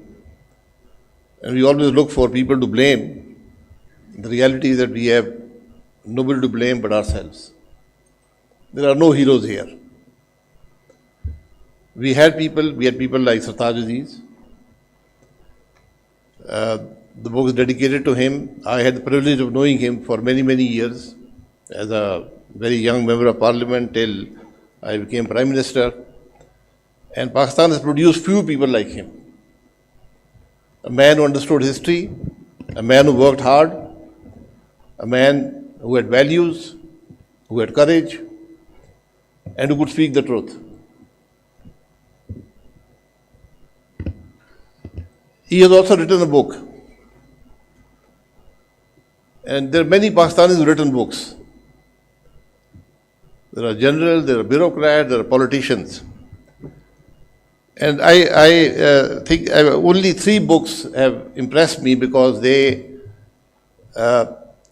And we always look for people to blame. The reality is that we have nobody to blame but ourselves. There are no heroes here. We had people like Sartaj Aziz. The book is dedicated to him. I had the privilege of knowing him for many, many years as a very young member of parliament till I became Prime Minister. And Pakistan has produced few people like him. A man who understood history, a man who worked hard, a man who had values, who had courage, and who could speak the truth. He has also written a book. And there are many Pakistanis who have written books. There are generals, there are bureaucrats, there are politicians. And I think only 3 books have impressed me because they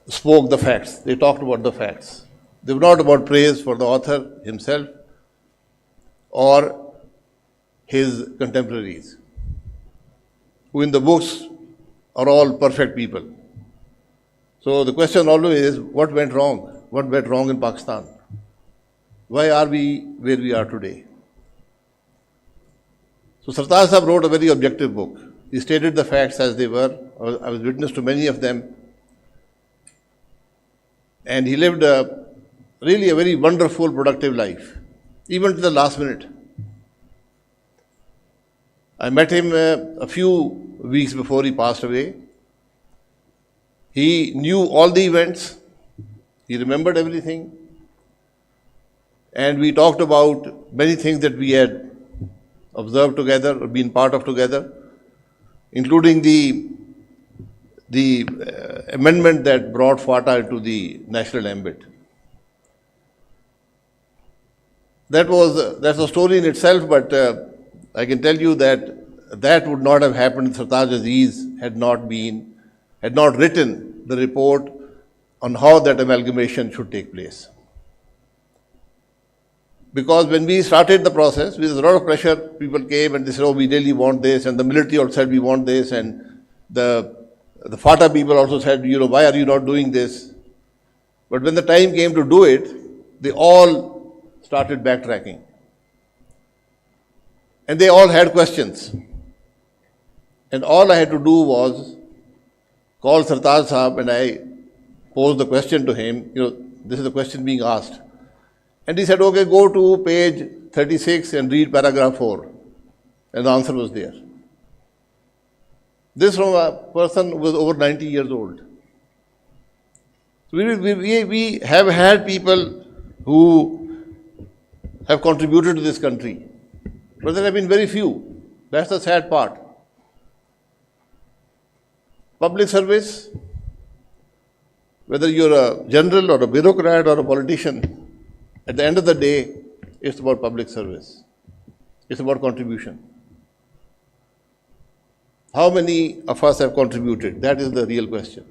spoke the facts. They talked about the facts. They were not about praise for the author himself or his contemporaries, who in the books are all perfect people. So the question always is, what went wrong? What went wrong in Pakistan? Why are we where we are today? So Sartaj Sahab wrote a very objective book. He stated the facts as they were. I was witness to many of them. And he lived really a very wonderful, productive life, even to the last minute. I met him a few weeks before he passed away. He knew all the events. He remembered everything. And we talked about many things that we had observed together or been part of together, including the amendment that brought FATA into the national ambit. that's a story in itself, but I can tell you that would not have happened if Sartaj Aziz had not written the report on how that amalgamation should take place. Because when we started the process, with a lot of pressure, people came and they said, oh, we really want this, and the military also said, we want this, and the FATA people also said, why are you not doing this? But when the time came to do it, they all started backtracking. And they all had questions. And all I had to do was call Sartaj Sahab, and I posed the question to him, this is the question being asked. And he said, okay, go to page 36 and read paragraph 4. And the answer was there. This from a person who was over 90 years old. So we have had people who have contributed to this country, but there have been very few. That's the sad part. Public service, whether you're a general or a bureaucrat or a politician, at the end of the day, it's about public service. It's about contribution. How many of us have contributed? That is the real question.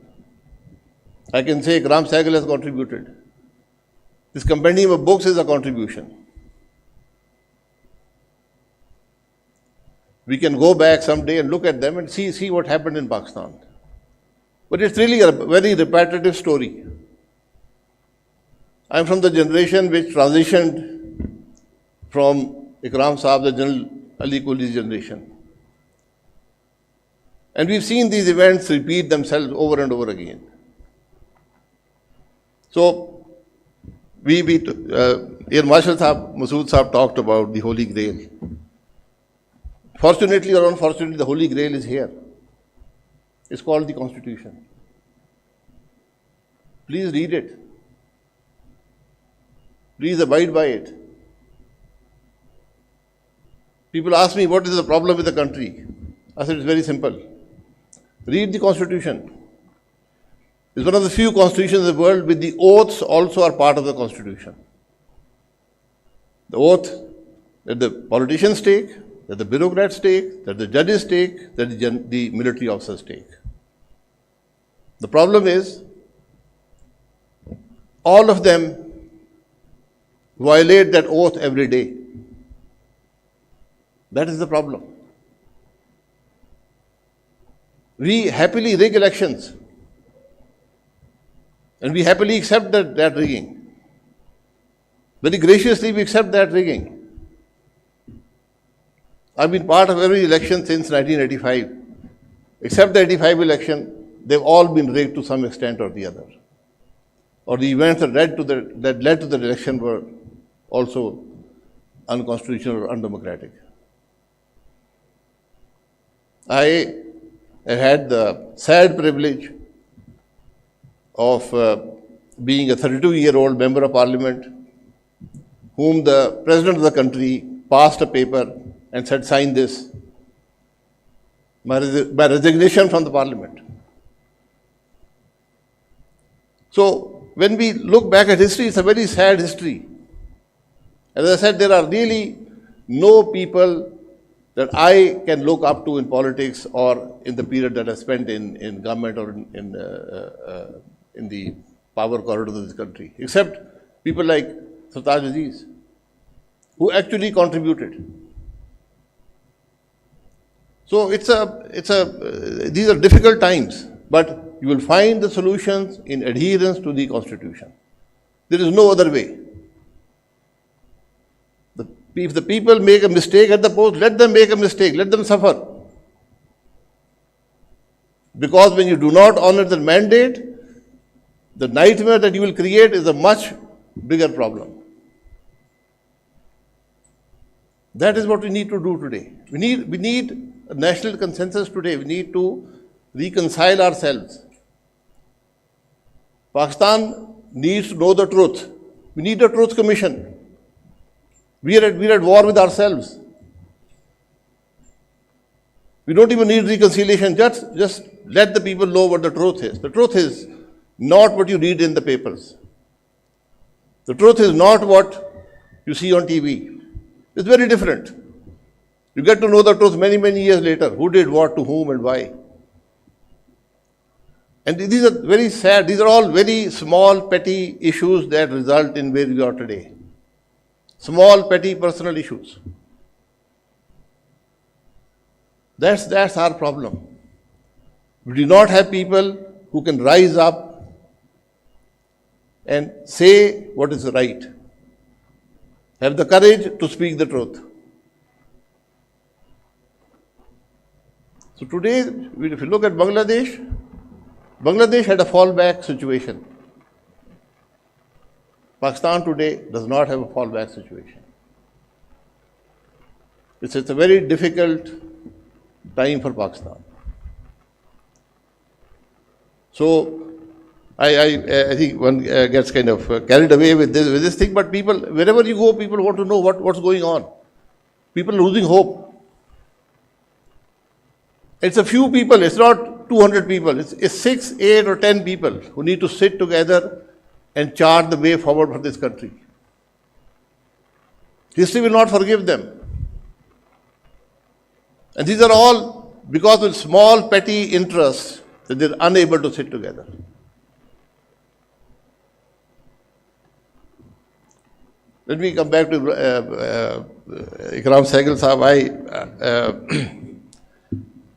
I can say Ikram Sehgal has contributed. This compendium of books is a contribution. We can go back someday and look at them and see what happened in Pakistan. But it's really a very repetitive story. I'm from the generation which transitioned from Ikram Sahab, the General Ali Kuli's generation. And we've seen these events repeat themselves over and over again. So, Air Marshal Sahab, Masood Sahab talked about the Holy Grail. Fortunately or unfortunately, the Holy Grail is here. It's called the Constitution. Please read it. Please abide by it. People ask me, what is the problem with the country? I said, it's very simple. Read the Constitution. It's one of the few constitutions in the world with the oaths also are part of the Constitution. The oath that the politicians take, that the bureaucrats take, that the judges take, that the military officers take. The problem is, all of them violate that oath every day. That is the problem. We happily rig elections. And we happily accept that rigging. Very graciously we accept that rigging. I've been part of every election since 1985. Except the 85 election, they've all been rigged to some extent or the other. Or the events that led to the election were also unconstitutional or undemocratic. I had the sad privilege of being a 32-year-old member of parliament whom the president of the country passed a paper and said, sign this, my resignation from the parliament. So when we look back at history, it's a very sad history. As I said, there are really no people that I can look up to in politics or in the period that I spent in government or in the power corridors of this country, except people like Sartaj Aziz, who actually contributed. So these are difficult times, but you will find the solutions in adherence to the Constitution. There is no other way. If the people make a mistake at the post, let them make a mistake, let them suffer. Because when you do not honor the mandate, the nightmare that you will create is a much bigger problem. That is what we need to do today. We need a national consensus today. We need to reconcile ourselves. Pakistan needs to know the truth. We need a truth commission. We are at war with ourselves. We don't even need reconciliation. Just let the people know what the truth is. The truth is not what you read in the papers. The truth is not what you see on TV. It's very different. You get to know the truth many, many years later. Who did what, to whom, and why. And these are very sad. These are all very small, petty issues that result in where we are today. Small, petty, personal issues. That's our problem. We do not have people who can rise up and say what is right. Have the courage to speak the truth. So today, if you look at Bangladesh, Bangladesh had a fallback situation. Pakistan today does not have a fallback situation. It's a very difficult time for Pakistan. So I think one gets kind of carried away with this thing, but people, wherever you go, people want to know what's going on. People are losing hope. It's a few people, it's not 200 people, it's 6, 8 or 10 people who need to sit together and chart the way forward for this country. History will not forgive them. And these are all because of small, petty interests that they're unable to sit together. Let me come back to Ikram Sehgal Sahab.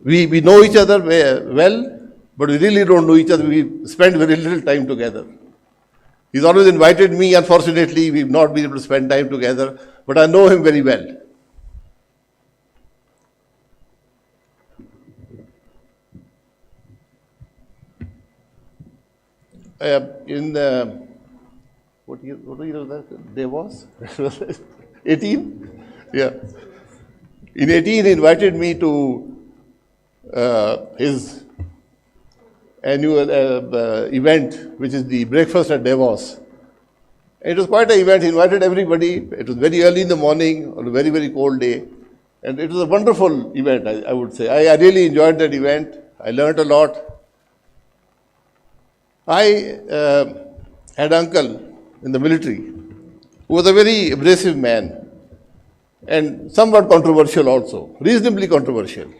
We know each other well, but we really don't know each other. We spend very little time together. He's always invited me. Unfortunately, we've not been able to spend time together, but I know him very well. What year was that? There was 18? Yeah. In 18, he invited me to his annual event, which is the breakfast at Davos. And it was quite an event. He invited everybody. It was very early in the morning on a very, very cold day. And it was a wonderful event, I would say. I really enjoyed that event. I learned a lot. I had an uncle in the military who was a very abrasive man and somewhat controversial also, reasonably controversial.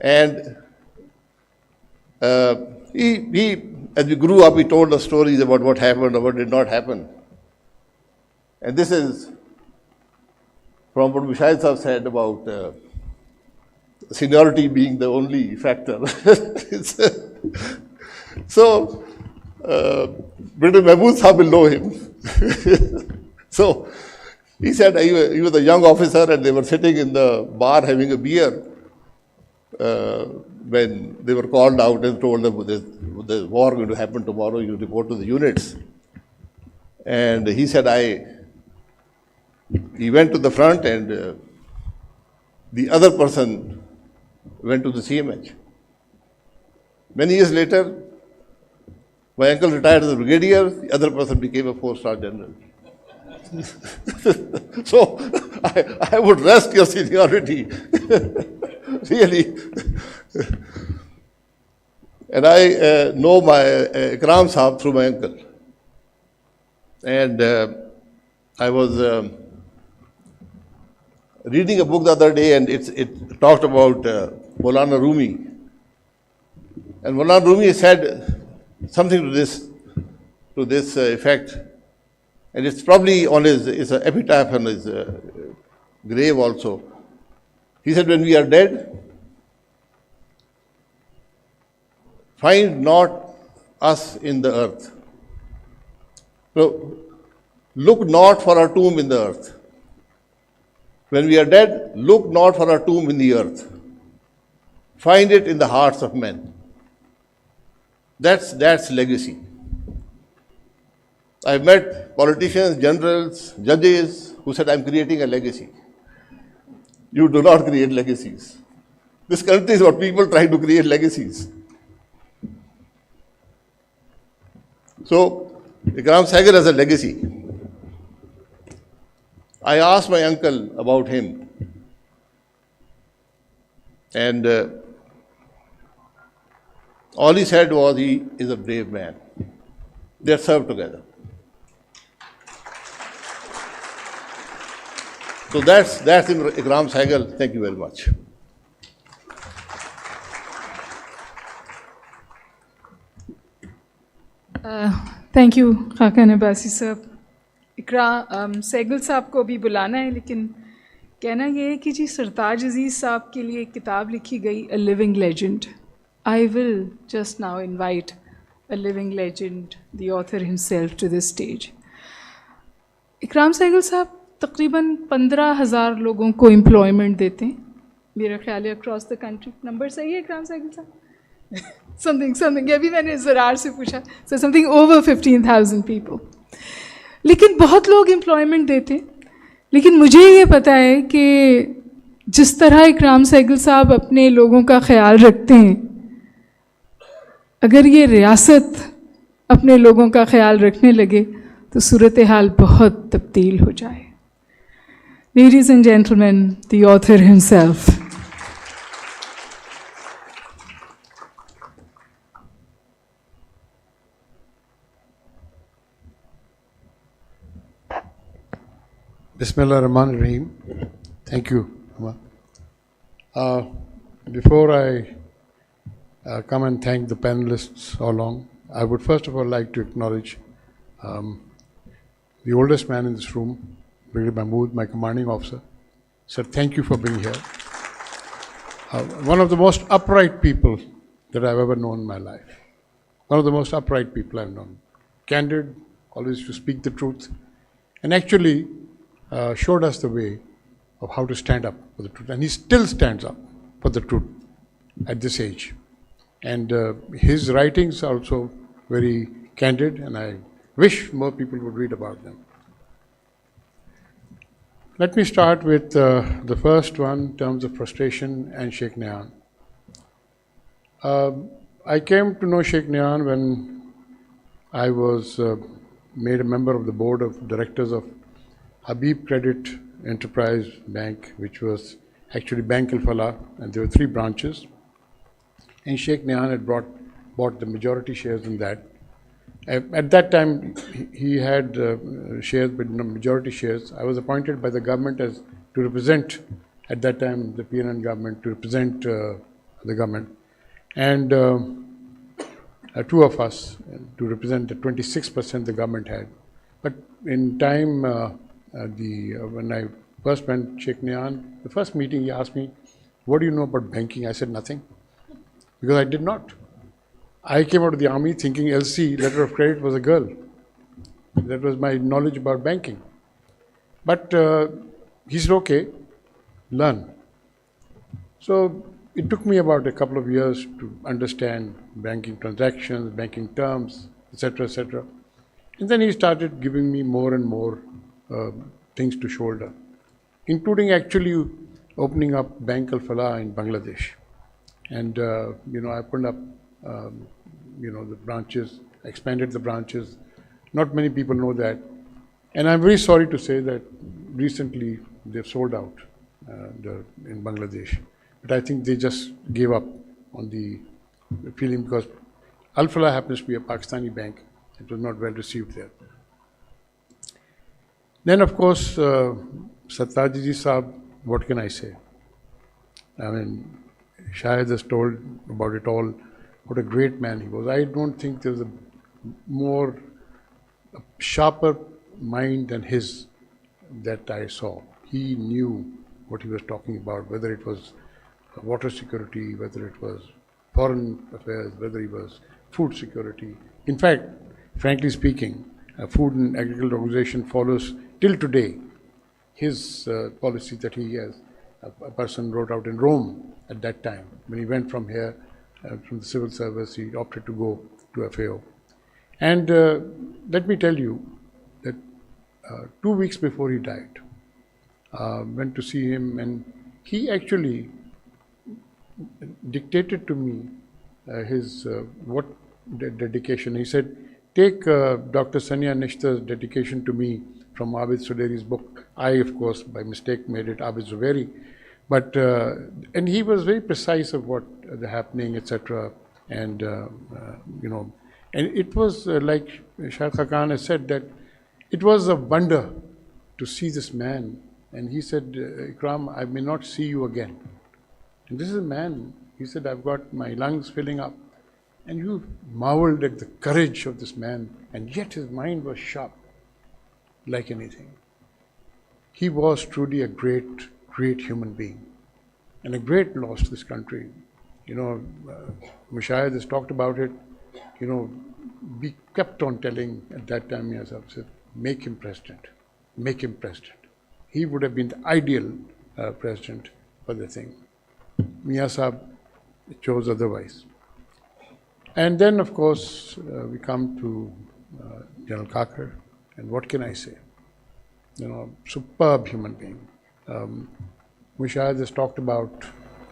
And he, as we grew up, he told us stories about what happened or what did not happen. And this is from what Vishal Sahab said about seniority being the only factor. So, Brother Mahmood Sahab will know him. So, he said he was a young officer and they were sitting in the bar having a beer when they were called out and told them there's war going to happen tomorrow, you report to the units. And he said he went to the front and the other person went to the CMH. Many years later, my uncle retired as a brigadier, the other person became a 4-star general. So, I would rest your seniority. Really. And I know my Ikram Sahab through my uncle. And I was reading a book the other day and it talked about Maulana Rumi. And Maulana Rumi said something to this effect. And it's probably on it's an epitaph on his grave also. He said, when we are dead, find not us in the earth. So, look not for our tomb in the earth. When we are dead, look not for our tomb in the earth. Find it in the hearts of men. That's legacy. I've met politicians, generals, judges who said, I'm creating a legacy. You do not create legacies. This country is what people try to create legacies. So, Ikram Sehgal has a legacy. I asked my uncle about him. And all he said was he is a brave man. They served together. So that's Ikram Sehgal. Thank you very much. Thank you खाका नबासी साहब। इकराम सहगल साहब को अभी बुलाना है, लेकिन कहना यह है कि जी सरताज अजीज़ साहब के लिए एक किताब लिखी गई, a living legend. I will just now invite a living legend, the author himself, to this stage. Ikram Sehgal साहब तकरीबन 15,000 लोगों को एम्प्लॉयमेंट देते हैं, मेरा ख्याल है अक्रॉस द कंट्री। नंबर सही है इकराम सहगल साहब? समथिंग अभी मैंने ज़रार से पूछा, सो समथिंग ओवर 15,000 पीपल। लेकिन बहुत लोग एम्प्लॉयमेंट देते, लेकिन मुझे ये पता है कि जिस तरह इकराम सहगल साहब अपने लोगों का ख्याल रखते हैं, अगर ये रियासत अपने लोगों का ख्याल रखने लगे तो सूरत हाल बहुत तब्दील हो जाए। Ladies and gentleman, the author himself. Bismillah ar-Rahman ar-Rahim. Thank you, Amma. Before I come and thank the panelists all along, I would first of all like to acknowledge the oldest man in this room, Brigadier Mahmood, my commanding officer. Sir, thank you for being here. One of the most upright people that I've ever known in my life. One of the most upright people I've known. Candid, always to speak the truth, and actually showed us the way of how to stand up for the truth. And he still stands up for the truth at this age. And his writings are also very candid, and I wish more people would read about them. Let me start with the first one, in terms of frustration and Sheikh Nayan. I came to know Sheikh Nayan when I was made a member of the board of directors of Habib Credit Enterprise Bank, which was actually Bank Al-Falah, and there were 3 branches. And Sheikh Nayan had bought the majority shares in that. At that time, he had shares, but no majority shares. I was appointed by the government to represent, at that time, the PNN government, to represent the government. And 2 of us to represent the 26% the government had. But in time, when I first met Sheikh Nayan, the first meeting, he asked me, "What do you know about banking?" I said, "Nothing," because I did not. I came out of the army thinking LC, letter of credit, was a girl. That was my knowledge about banking. But he said, "Okay, learn." So it took me about a couple of years to understand banking transactions, banking terms, etc., etc. And then he started giving me more and more things to shoulder, including actually opening up Bank Al-Falah in Bangladesh. And, I opened up, the branches, expanded the branches. Not many people know that. And I'm very sorry to say that recently they've sold out in Bangladesh. But I think they just gave up on the feeling, because Al-Falah happens to be a Pakistani bank. It was not well received there. Then, of course, Satyajit Saab, what can I say? I mean, Shahid has told about it all, what a great man he was. I don't think there was a sharper mind than his that I saw. He knew what he was talking about, whether it was water security, whether it was foreign affairs, whether it was food security. In fact, frankly speaking, Food and Agriculture Organization follows till today his policy that he has. A person wrote out in Rome at that time. When he went from here, from the civil service, he opted to go to FAO. And let me tell you that 2 weeks before he died, went to see him, and he actually dictated to me his dedication. He said, "Take Dr. Sanya Nishtar's dedication to me from Abid Suderi's book." I, of course, by mistake made it Abid Zubairi. But, and he was very precise of what the happening, etc. And, and it was like Shah Khan has said, that it was a wonder to see this man And he said, Ikram, I may not see you again. And this is a man, he said, I've got my lungs filling up. And you marveled at the courage of this man, and yet his mind was sharp, like anything. He was truly a great, great human being, and a great loss to this country. You know, Mushahid has talked about it. You know, we kept on telling at that time, Miyasab said, make him president, make him president. He would have been the ideal president for the thing. Miyasab chose otherwise. And then, of course, we come to General Kakar, and what can I say? You know, superb human being. Mushahid has talked about,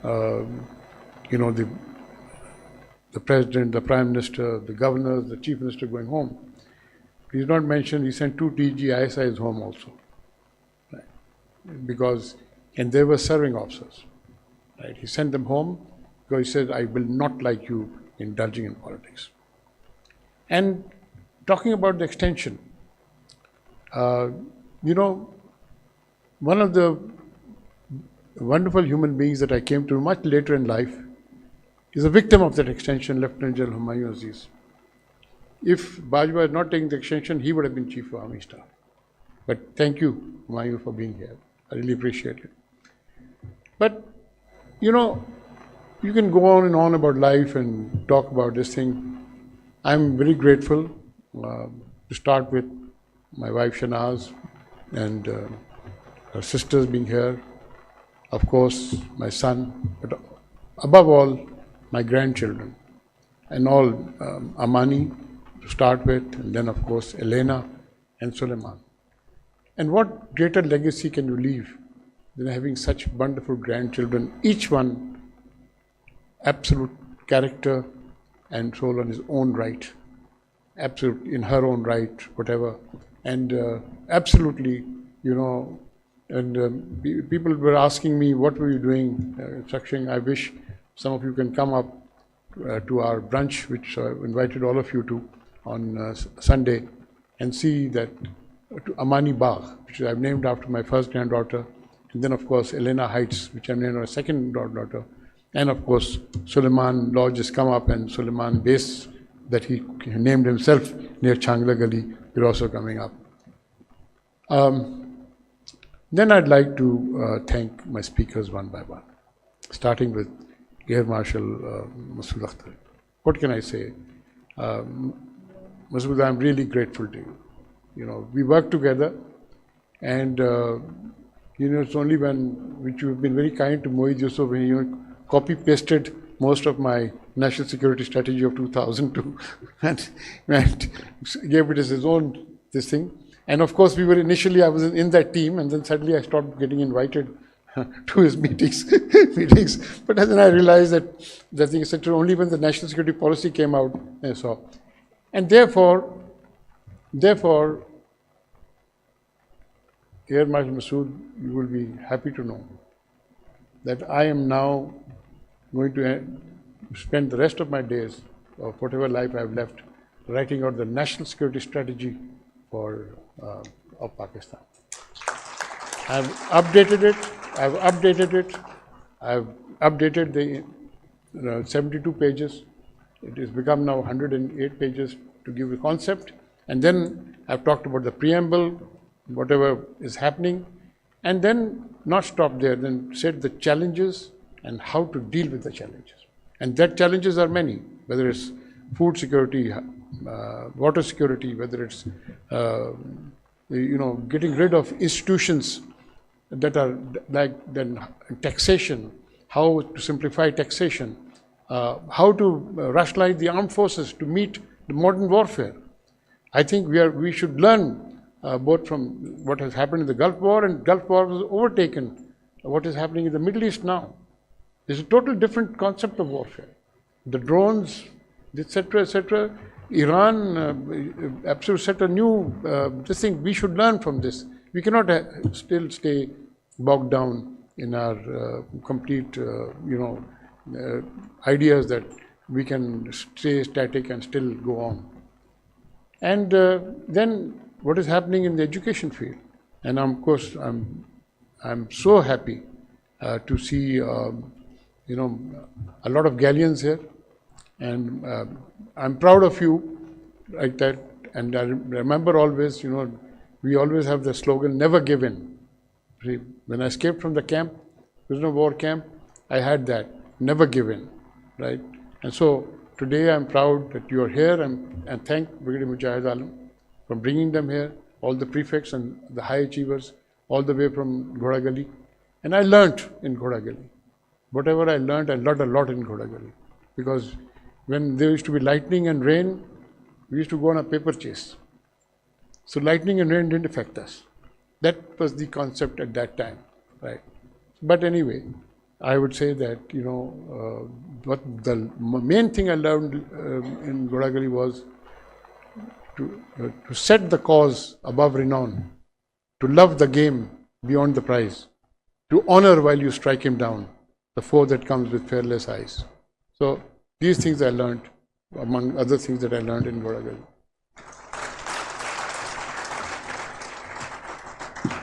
you know, the president, the prime minister, the governors, the chief minister going home. He's not mentioned, he sent 2 DGISIs home also. Right? Because, and they were serving officers. Right? He sent them home because he said, I will not like you indulging in politics. And talking about the extension, you know, one of the wonderful human beings that I came to much later in life is a victim of that extension, Lieutenant General Humayun Aziz. If Bajwa had not taken the extension, he would have been Chief of Army Staff. But thank you, Humayun, for being here. I really appreciate it. But, you know, you can go on and on about life and talk about this thing. I'm very grateful to start with my wife Shanaz and her sisters being here. Of course, my son, but above all, my grandchildren. And all Amani to start with, and then of course Elena and Suleiman. And what greater legacy can you leave than having such wonderful grandchildren, each one absolute character and soul on his own right, absolute in her own right, whatever, and absolutely, you know, and people were asking me, what were you doing, Sakshing? I wish some of you can come up to our brunch, which I invited all of you to on Sunday, and see that to Amani Bagh, which I've named after my first granddaughter, and then of course Elena Heights, which I named my second daughter, and of course Suleiman Lodge has come up, and Suleiman Base that he named himself near Changla Gali is also coming up. Then I'd like to thank my speakers one by one, starting with Air Marshal Masood Akhtar. What can I say? Masood, I'm really grateful to you. You know, we work together, and you know, it's only which you've been very kind to Mohit Yusuf, when you copy-pasted most of my national security strategy of 2002 and gave it as his own this thing. And of course, I was in that team, and then suddenly I stopped getting invited to his meetings. But then I realized that the thing is only when the national security policy came out, I saw. And therefore, Air Marshal Masood, you will be happy to know that I am now going to spend the rest of my days, of whatever life I have left, writing out the national security strategy of Pakistan. I've updated it. I've updated the 72 pages. It has become now 108 pages to give a concept. And then I've talked about the preamble, whatever is happening, and then not stop there, then set the challenges and how to deal with the challenges. And that challenges are many, whether it's food security, water security, whether it's you know, getting rid of institutions that are like then taxation, how to simplify taxation, how to rationalize the armed forces to meet the modern warfare. I think we should learn both from what has happened in the Gulf War, and Gulf War was overtaken what is happening in the Middle East now. There's a total different concept of warfare. The drones, etc., etc. Iran absolutely set a new this thing. We should learn from this. We cannot still stay bogged down in our complete, you know, ideas that we can stay static and still go on. And then what is happening in the education field? And of course, I'm I'm so happy to see, a lot of galleons here. And I'm proud of you like that. And I remember always, we always have the slogan, never give in. See, when I escaped from the camp, prisoner of war camp, I had that, never give in, right? And so today I'm proud that you are here and thank Brigadier Mujahid Alam for bringing them here, all the prefects and the high achievers, all the way from Ghoda Gali. And I learnt in Ghoda Gali. Whatever I learned a lot in Ghoda Gali. Because when there used to be lightning and rain, we used to go on a paper chase. So lightning and rain didn't affect us. That was the concept at that time, right? But anyway, I would say that, what the main thing I learned in Ghoda Gali was to set the cause above renown, to love the game beyond the prize, to honor while you strike him down, the foe that comes with fearless eyes. So these things I learned, among other things that I learned in Ghoda Gali.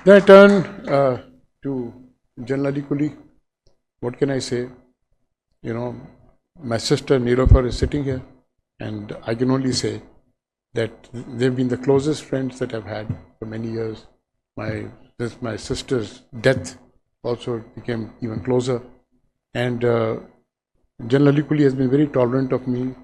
Then I turn to General Ali Kuli. What can I say? My sister Nilofar is sitting here, and I can only say that they've been the closest friends that I've had for many years. My sister's death also became even closer. And General Ali Kuli has been very tolerant of me,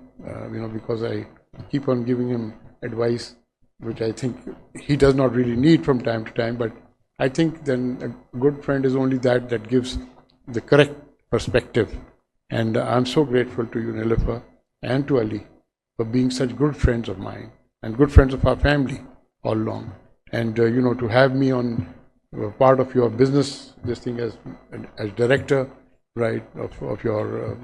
because I keep on giving him advice, which I think he does not really need from time to time. But I think then a good friend is only that gives the correct perspective. And I'm so grateful to you, Nilofer, and to Ali for being such good friends of mine and good friends of our family all along. And, to have me on part of your business, this thing as director, right, of your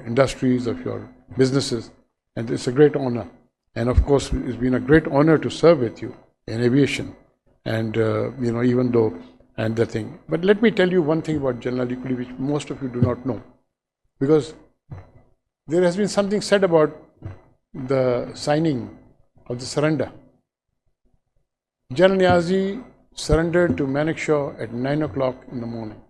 industries, of your businesses. And it's a great honor. And of course, it's been a great honor to serve with you in aviation. And, even though, and the thing. But let me tell you one thing about General Ali Kuli, which most of you do not know. Because there has been something said about the signing of the surrender. General Niazi surrendered to Manekshaw at 9 o'clock in the morning.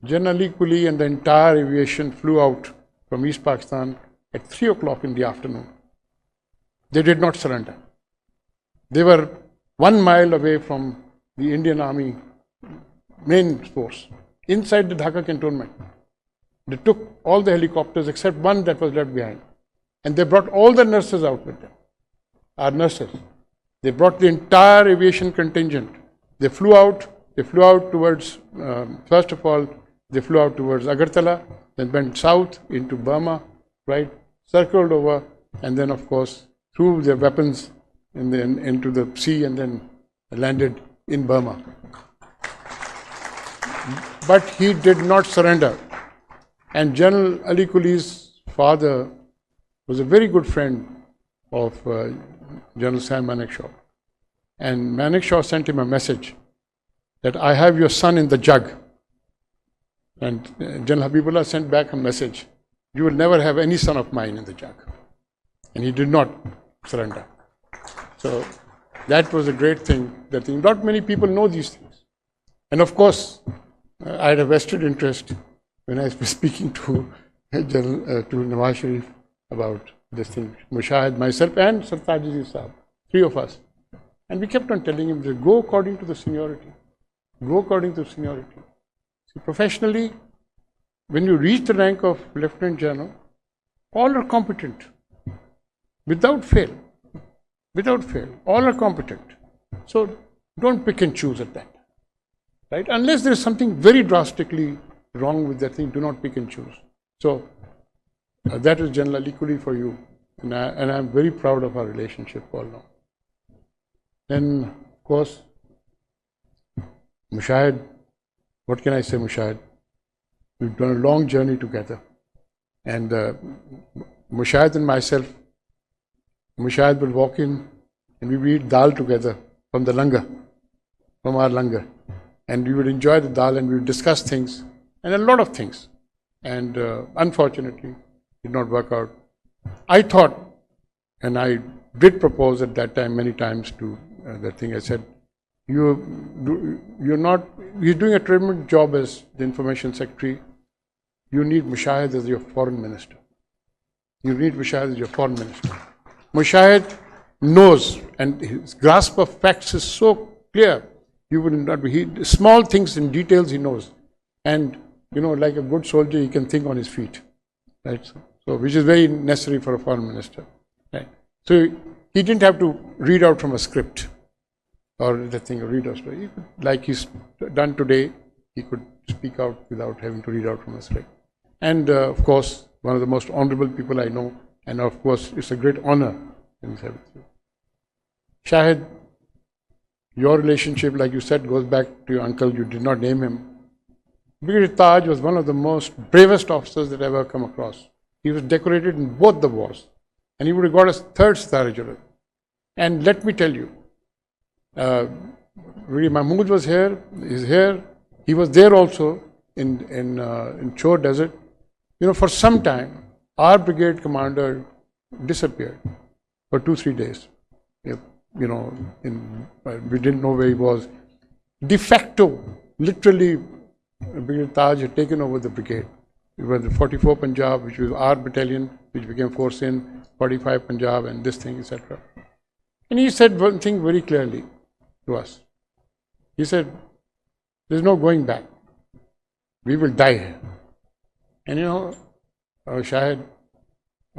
General Ali Kuli and the entire aviation flew out from East Pakistan at 3 o'clock in the afternoon. They did not surrender. They were 1 mile away from the Indian Army main force, inside the Dhaka cantonment. They took all the helicopters except one that was left behind. And they brought all the nurses out with them, our nurses. They brought the entire aviation contingent. They flew out towards, first of all, they flew out towards Agartala, then went south into Burma, right, circled over, and then, of course, threw their weapons into the sea and then landed in Burma. But he did not surrender. And General Ali Kuli's father was a very good friend of General Sam Manekshaw. And Manekshaw sent him a message that I have your son in the jug. And General Habibullah sent back a message, you will never have any son of mine in the jug. And he did not surrender. So that was a great thing. Not many people know these things. And of course, I had a vested interest when I was speaking to Nawaz Sharif about this thing, Mushahid, myself, and Sartaji Saab, 3 of us. And we kept on telling him, go according to the seniority. Go according to seniority. See, professionally, when you reach the rank of Lieutenant General, all are competent, without fail. Without fail, all are competent. So don't pick and choose at that, right? Unless there is something very drastically wrong with that thing, do not pick and choose. So that is General Ali Kuli for you, and I'm very proud of our relationship all along. Then, of course, Mushahid, what can I say, Mushahid? We've done a long journey together. And Mushahid and myself, Mushahid would walk in and we would eat dal together from the langar, from our langar. And we would enjoy the dal and we would discuss things, and a lot of things. And unfortunately, did not work out. I thought, and I did propose at that time many times to that thing, I said, You're not, he's doing a tremendous job as the information secretary. You need Mushahid as your foreign minister. You need Mushahid as your foreign minister. Mushahid knows, and his grasp of facts is so clear. You will not be, small things in details he knows. And, like a good soldier, he can think on his feet. Right? So, which is very necessary for a foreign minister. Right? So, he didn't have to read out from a script or the thing, read out. He could, like he's done today, he could speak out without having to read out from a script. And of course, one of the most honorable people I know, and of course, it's a great honor in this episode. Shahid, your relationship, like you said, goes back to your uncle. You did not name him. Brigadier Taj was one of the most bravest officers that I ever come across. He was decorated in both the wars, and he would have got a third Star General. And let me tell you, really, Mahmood was here. He's here. He was there also in Chor Desert. For some time, our brigade commander disappeared for 2-3 days. We didn't know where he was. De facto, literally, Brigadier Taj had taken over the brigade. We were the 44 Punjab, which was our battalion, which became 4 Sindh, 45 Punjab, and this thing, etc. And he said one thing very clearly to us. He said, there's no going back. We will die here. And Shahid,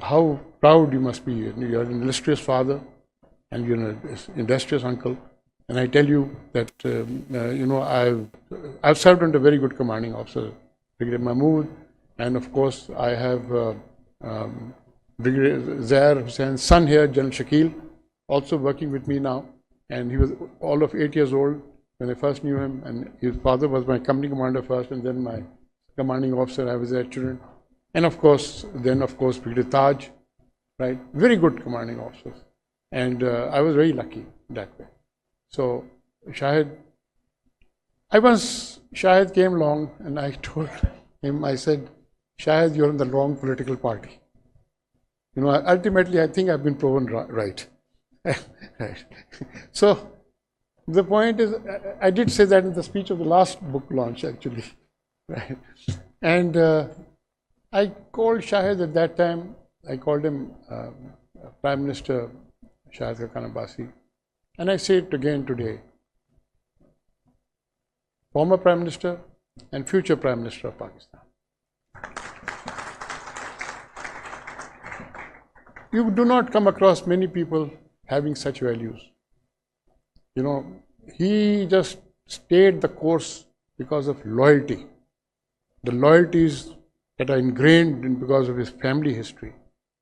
how proud you must be. You're an illustrious father and you're an industrious uncle. And I tell you that, I've served under very good commanding officer, Brigadier Mahmood, and of course I have Brigadier Zair Hussein's son here, General Shakil, also working with me now. And he was all of 8 years old when I first knew him, and his father was my company commander first, and then my commanding officer. I was their children. And of course, Brigadier Taj, right? Very good commanding officers. And I was very lucky that way. So, Shahid came along and I told him, I said, Shahid, you're in the wrong political party. Ultimately, I think I've been proven right. Right. So, the point is, I did say that in the speech of the last book launch, actually. Right. And I called Shahid at that time, I called him Prime Minister Shahid Khan Abbasi. And I say it again today. Former Prime Minister and future Prime Minister of Pakistan. You do not come across many people having such values. He just stayed the course because of loyalty. The loyalties that are ingrained because of his family history.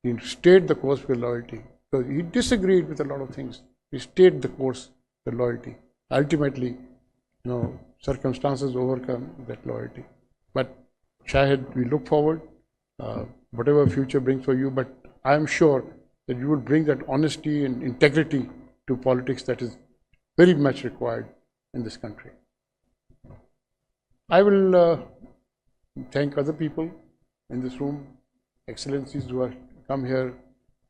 He stayed the course with loyalty. Because he disagreed with a lot of things. He stayed the course with loyalty. Ultimately, circumstances overcome that loyalty. But Shahid, we look forward, whatever future brings for you, but I am sure that you will bring that honesty and integrity to politics that is very much required in this country. I will thank other people in this room, excellencies who have come here.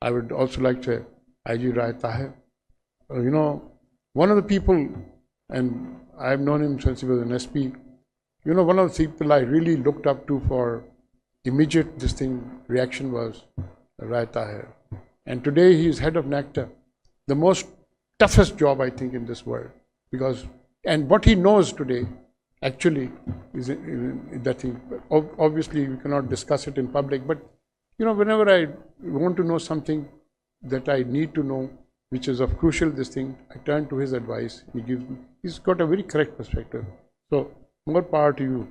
I would also like to IG Rai Tahir. One of the people, and I've known him since he was an SP, one of the people I really looked up to for immediate reaction was Rai Tahir. And today he is head of NACTA, the most toughest job I think in this world. And what he knows today actually is that thing. Obviously we cannot discuss it in public, but whenever I want to know something that I need to know, which is of crucial I turn to his advice. He's got a very correct perspective. So more power to you.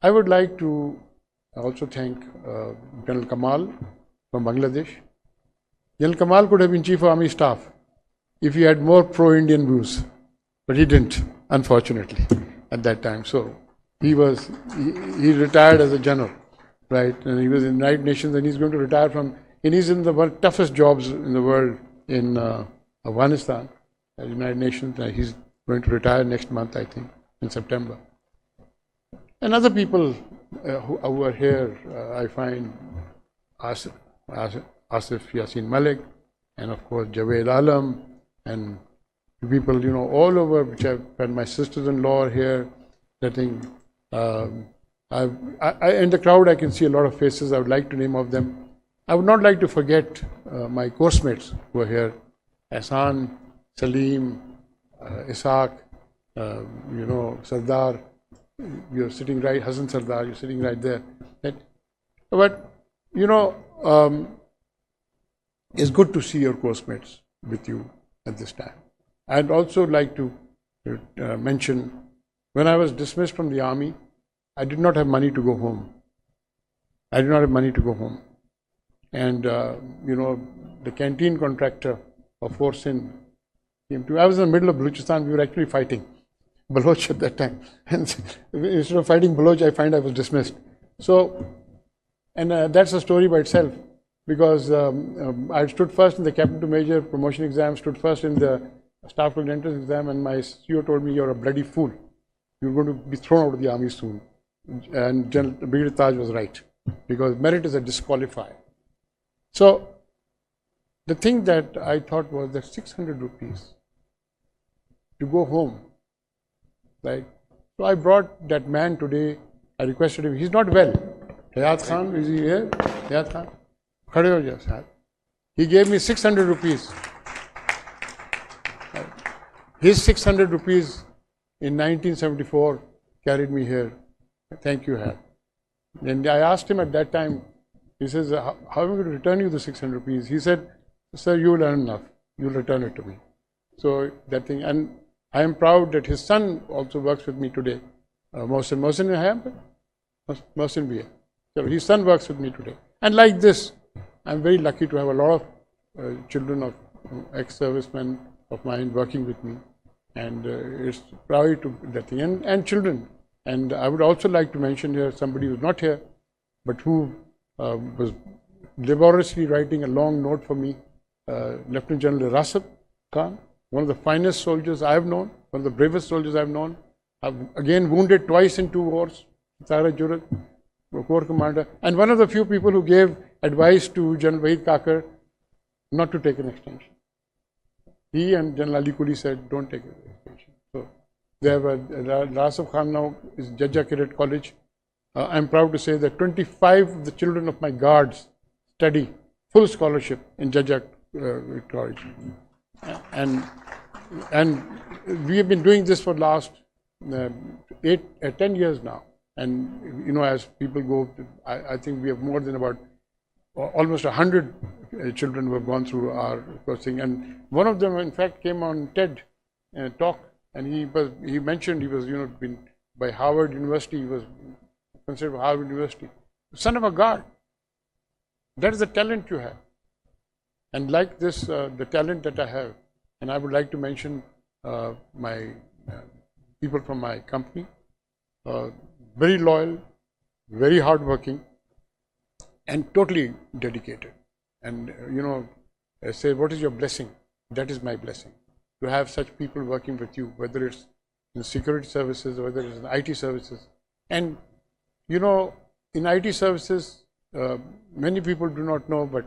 I would like to also thank General Kamal from Bangladesh. General Kamal could have been Chief of Army Staff if he had more pro-Indian views, but he didn't, unfortunately, at that time. So he retired as a general, right? And he was in the United Nations, and he's going to retire and he's in the toughest jobs in the world in Afghanistan, at the United Nations. He's going to retire next month, I think, in September. And other people who are here, I find Asif Yasin Malik, and of course Javed Alam, and people, all over, which I've had my sisters-in-law here. I think in the crowd I can see a lot of faces. I would like to name of them. I would not like to forget my course mates who are here. Ahsan, Salim, Ishaq, Sardar. You're sitting right, Hassan Sardar, you're sitting right there. But, it's good to see your course mates with you at this time. I'd also like to mention, when I was dismissed from the army, I did not have money to go home. And, the canteen contractor of Force In came to me. I was in the middle of Balochistan. We were actually fighting Baloch at that time. And instead of fighting Baloch, I find I was dismissed. So, and that's a story by itself, because I stood first in the captain to major promotion exam, stood first in the staff to entrance exam, and my CEO told me, "You're a bloody fool. You're going to be thrown out of the army soon." And General Brigadier Taj was right, because merit is a disqualifier. So, the thing that I thought was that 600 rupees to go home, right? So I brought that man today. I requested him. He's not well. Hayat Khan, is he here? Hayat Khan? Khade ho ja, sahab. He gave me 600 rupees. His 600 rupees in 1974 carried me here. Thank you, Har. And I asked him at that time, he says, how am I going to return you the 600 rupees? He said, "Sir, you will earn enough. You will return it to me." So that thing, and I am proud that his son also works with me today. Mohsin hai? Mohsin bhi hai. So his son works with me today. And like this, I'm very lucky to have a lot of children of ex-servicemen of mine working with me. And it's proud to that thing. And children. And I would also like to mention here somebody who's not here, but who was laboriously writing a long note for me, Lieutenant General Rasib Khan, one of the finest soldiers I've known, one of the bravest soldiers I've known. I've again wounded twice in 2 wars, Tara Jurat, Corps Commander, and one of the few people who gave advice to General Wahid Kakar not to take an extension. He and General Ali Kuli said, "Don't take an extension." So they have Rasib Khan now is Jajja Cadet College. I'm proud to say that 25 of the children of my guards study full scholarship in Jajja College. And we have been doing this for the last 10 years now. And, as people go, I think we have more than about almost 100 children who have gone through our coaching. And one of them, in fact, came on TED talk, and he mentioned he was, been by Harvard University. He was considered Harvard University. Son of a guard. That is the talent you have. And like this, the talent that I have, and I would like to mention my people from my company, very loyal, very hardworking, and totally dedicated. And I say, what is your blessing? That is my blessing. To have such people working with you, whether it's in security services, or whether it's in IT services. And in IT services, many people do not know, but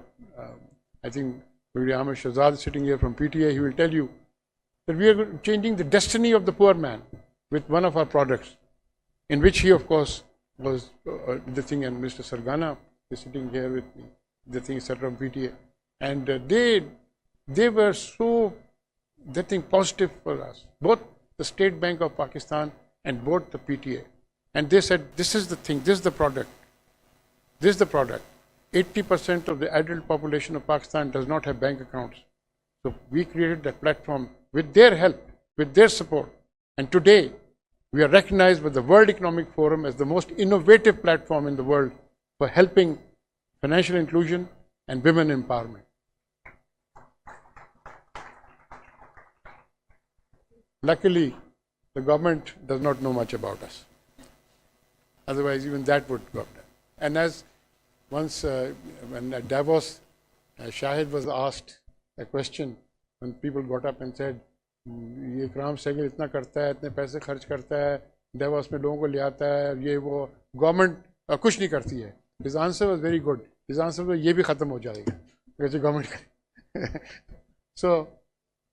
I think Brigadier Ahmed Shahzad is sitting here from PTA. He will tell you that we are changing the destiny of the poor man with one of our products, in which he, of course, was the thing, and Mr. Sargana is sitting here with me, the thing, etc. from PTA. And they were so, that thing, positive for us, both the State Bank of Pakistan and both the PTA. And they said, this is the thing, this is the product, this is the product. 80% of the adult population of Pakistan does not have bank accounts. So we created that platform with their help, with their support. And today, we are recognized by the World Economic Forum as the most innovative platform in the world for helping financial inclusion and women empowerment. Luckily, the government does not know much about us. Otherwise, even that would go up there. And as once, when at Davos, Shahid was asked a question, when people got up and said, Ikram Sehgal itna karta hai, itne paise kharch karta hai, Davos mein logon ko le aata hai, ye wo, government kuch nahi karti hai. His answer was very good. His answer was, ye bhi khatam ho jayega. Because government. So,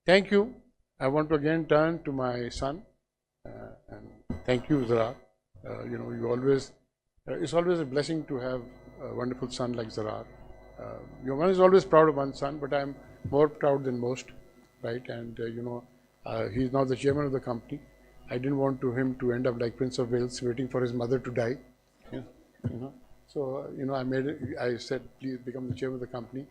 thank you. I want to again turn to my son and thank you, Zarar. You always, it's always a blessing to have a wonderful son like Zarar. One is always proud of one son, but I'm more proud than most, right? And he's now the chairman of the company. I didn't want him to end up like Prince of Wales, waiting for his mother to die. So I said, please become the chairman of the company.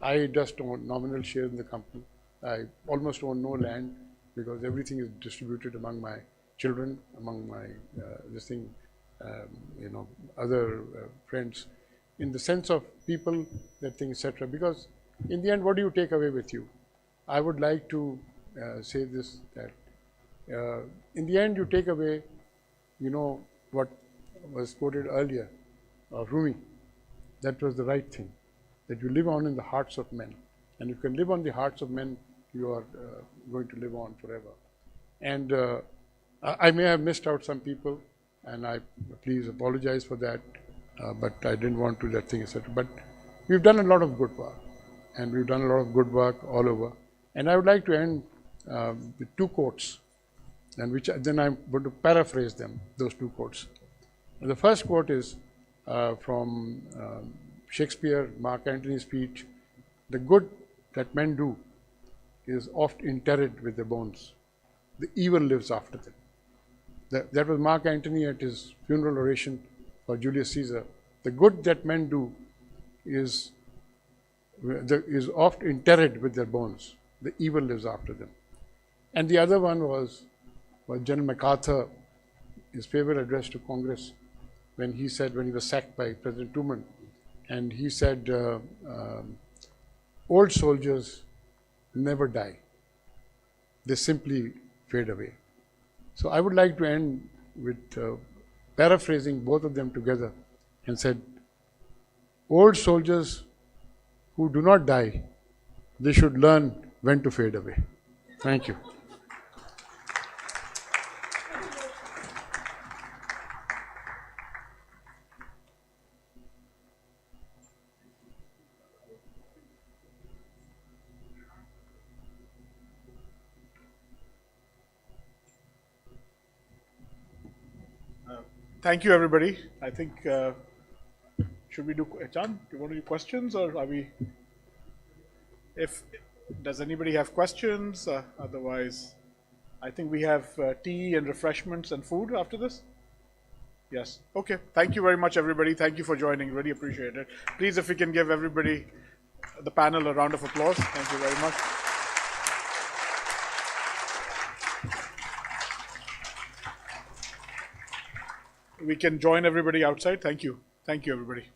I just own nominal shares in the company. I almost own no land because everything is distributed among my children, among my other friends, in the sense of people, that thing, etc. Because in the end, what do you take away with you? I would like to say this, that in the end, you take away, what was quoted earlier of Rumi, that was the right thing, that you live on in the hearts of men. And if you can live on the hearts of men, you are going to live on forever. And I may have missed out some people, and I please apologize for that, but I didn't want to that thing, etc. But we've done a lot of good work, and we've done a lot of good work all over. And I would like to end with two quotes, and which then I'm going to paraphrase them, those two quotes. And the first quote is from Shakespeare, Mark Antony's speech, "The good that men do is oft interred with their bones. The evil lives after them." That was Mark Antony at his funeral oration for Julius Caesar. The good that men do is oft interred with their bones. The evil lives after them. And the other one was General MacArthur, his favorite address to Congress, when he was sacked by President Truman, and he said, old soldiers never die. They simply fade away. So I would like to end with paraphrasing both of them together and said, old soldiers who do not die, they should learn when to fade away. Thank you. Thank you, everybody. I think, should we do, Chan, do you want to do questions, or are we, does anybody have questions? Otherwise, I think we have tea and refreshments and food after this. Yes. Okay. Thank you very much, everybody. Thank you for joining. Really appreciate it. Please, if we can give everybody, the panel, a round of applause. Thank you very much. We can join everybody outside. Thank you. Thank you, everybody.